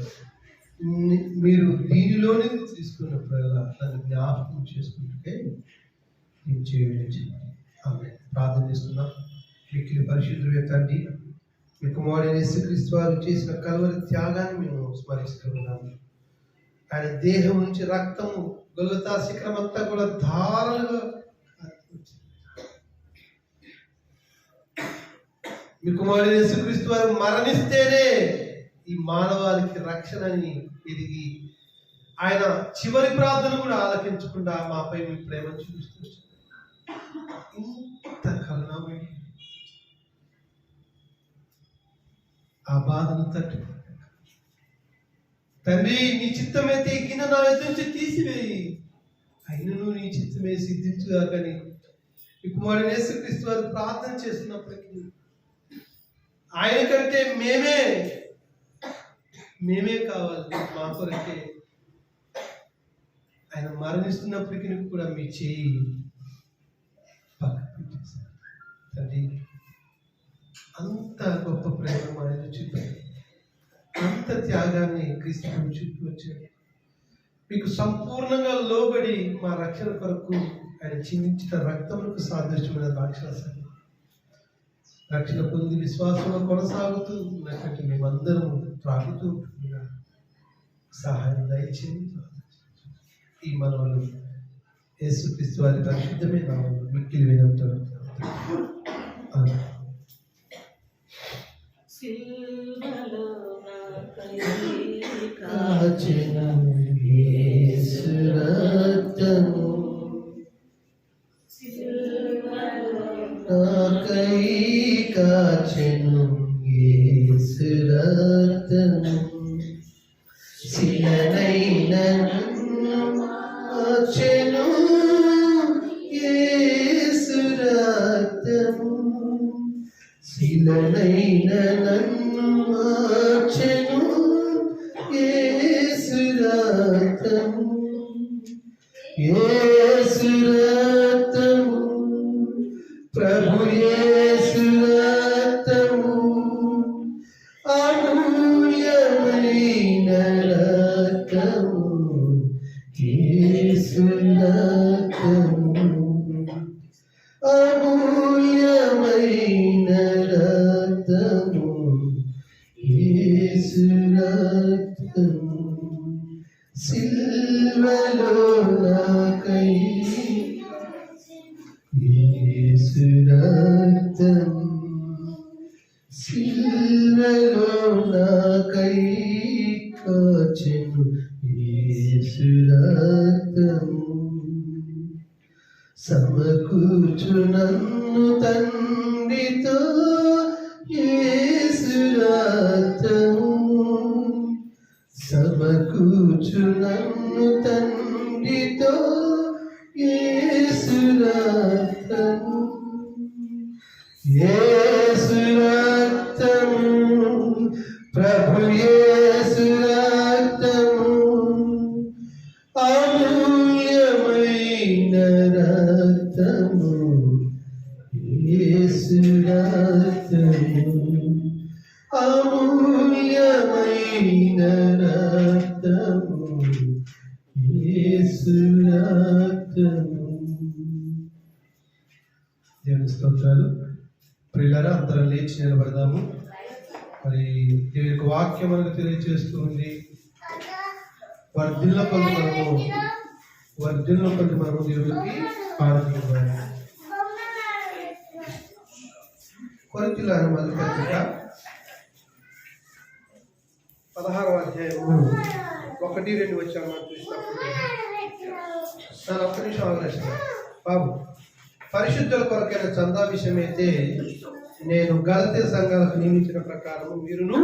మీరు దీనిలోనే తీసుకున్నప్పుడల్లా దాన్ని జ్ఞాపకం చేసుకుంటే నేను చేయండి. ఆమె ప్రార్థన చేస్తున్నాం. మీకు పరిశుద్ధుల తండ్రి, మీ కుమారుడైన యేసుక్రీస్తు వారు చేసిన కల్వరి త్యాగాన్ని మేము స్మరిస్తూ ఉన్నాము. ఆయన దేహం నుంచి రక్తము గొల్గొతా శిఖరం అంతా కూడా ధారాలుగా మీ కుమారుడు యేసుక్రీస్తు వారు మరణిస్తేనే ఈ మానవాళికి రక్షణని ఎదిగి ఆయన చివరి ప్రార్థన కూడా ఆలకించకుండా మాపై మీ ప్రేమ చూపిస్తున్నారు. ఇంత కరుణామయుడు, ఆ బాధను తట్టు తండ్రి, నీ చిత్తమైతే ఎక్కిన నా ఎద్దు నుంచి తీసివేయి, అయినను నీ చిత్తమే సిద్ధించుగా. కానీ ఈ కుమారుడు యేసుక్రీస్తు వారు ప్రార్థన చేస్తున్నప్పటికీ ఆయన కంటే మేమే కావాలి. మా కొరకే ఆయన మరణిస్తున్నప్పటికీ కూడా మీ చేయి పక్కన పెట్టేశారు తండ్రి. అంత గొప్ప ప్రేమ మా ఆయన చూపారు, అంత త్యాగాన్ని క్రీస్తు చూపి వచ్చాడు. మీకు సంపూర్ణంగా లోబడి మా రక్షణ కొరకు ఆయన చిందించిన రక్తములకు సాదృశ్యమైన రాక్షసాన్ని రక్షణ పొంది విశ్వాసంలో కొనసాగుతూ ఉన్నటువంటి మేమందరం త్రాగుతూ ఉంటుండగా సహాయం దయచేయండి. ఈ మనవలు యేసుక్రీస్తు వారి పరిశుద్ధమైన నామములో మిక్కిలి వినంతో సిల్వలో నాకై కాచెను యేసు రక్తము, నాకై కాచెను యేసు రక్తము, శిలనైన నన్ను మార్చెను యేసు రక్తము, శిలనైన నన్ను మార్చెను యేసు రక్తము, యేసు రక్తము, ప్రభు యేసు రక్తము, అమూల్యమైన రక్తము, యేసు రక్తము, అమూల్యమైన రక్తము, యేసు రక్తము, సిల్వలో నాకై యేసు రక్తము, సిల్వలో నాకై కాచెను యేసు రక్తము, సమకూర్చు నన్ను తండ్రితో యేసు రక్తము, సమకూర్చు నన్ను తండ్రితో యేసు రక్తము, యేసు రక్తము, ప్రభు యేసు రక్తము, అమూల్యమైన రక్తము, యేసు రక్తము, అమూల్యమైన రక్తము, యేసు రక్తము. దేవుని స్తోత్రాలు. ప్రియులారా, అందరం లేచి నిలబడదాము. మరి దేవుని యొక్క వాక్యం మనకు తెలియజేస్తూ ఉంది, వర్ధిల్ల కొద్ది మనము దేవుడికి ఆరాధించాలి. కొరింథీయులకు మొదటి పత్రిక 16వ అధ్యాయము 1-2 వచ్చాము మనం చూసినప్పుడు. నన్ను ఒక్క నిమిషం ఆలోచిస్తాను బాబు. పరిశుద్ధుల కొరకైన చందా విషయం అయితే నేను గలతీ సంఘాలకు నియమించిన ప్రకారం మీరును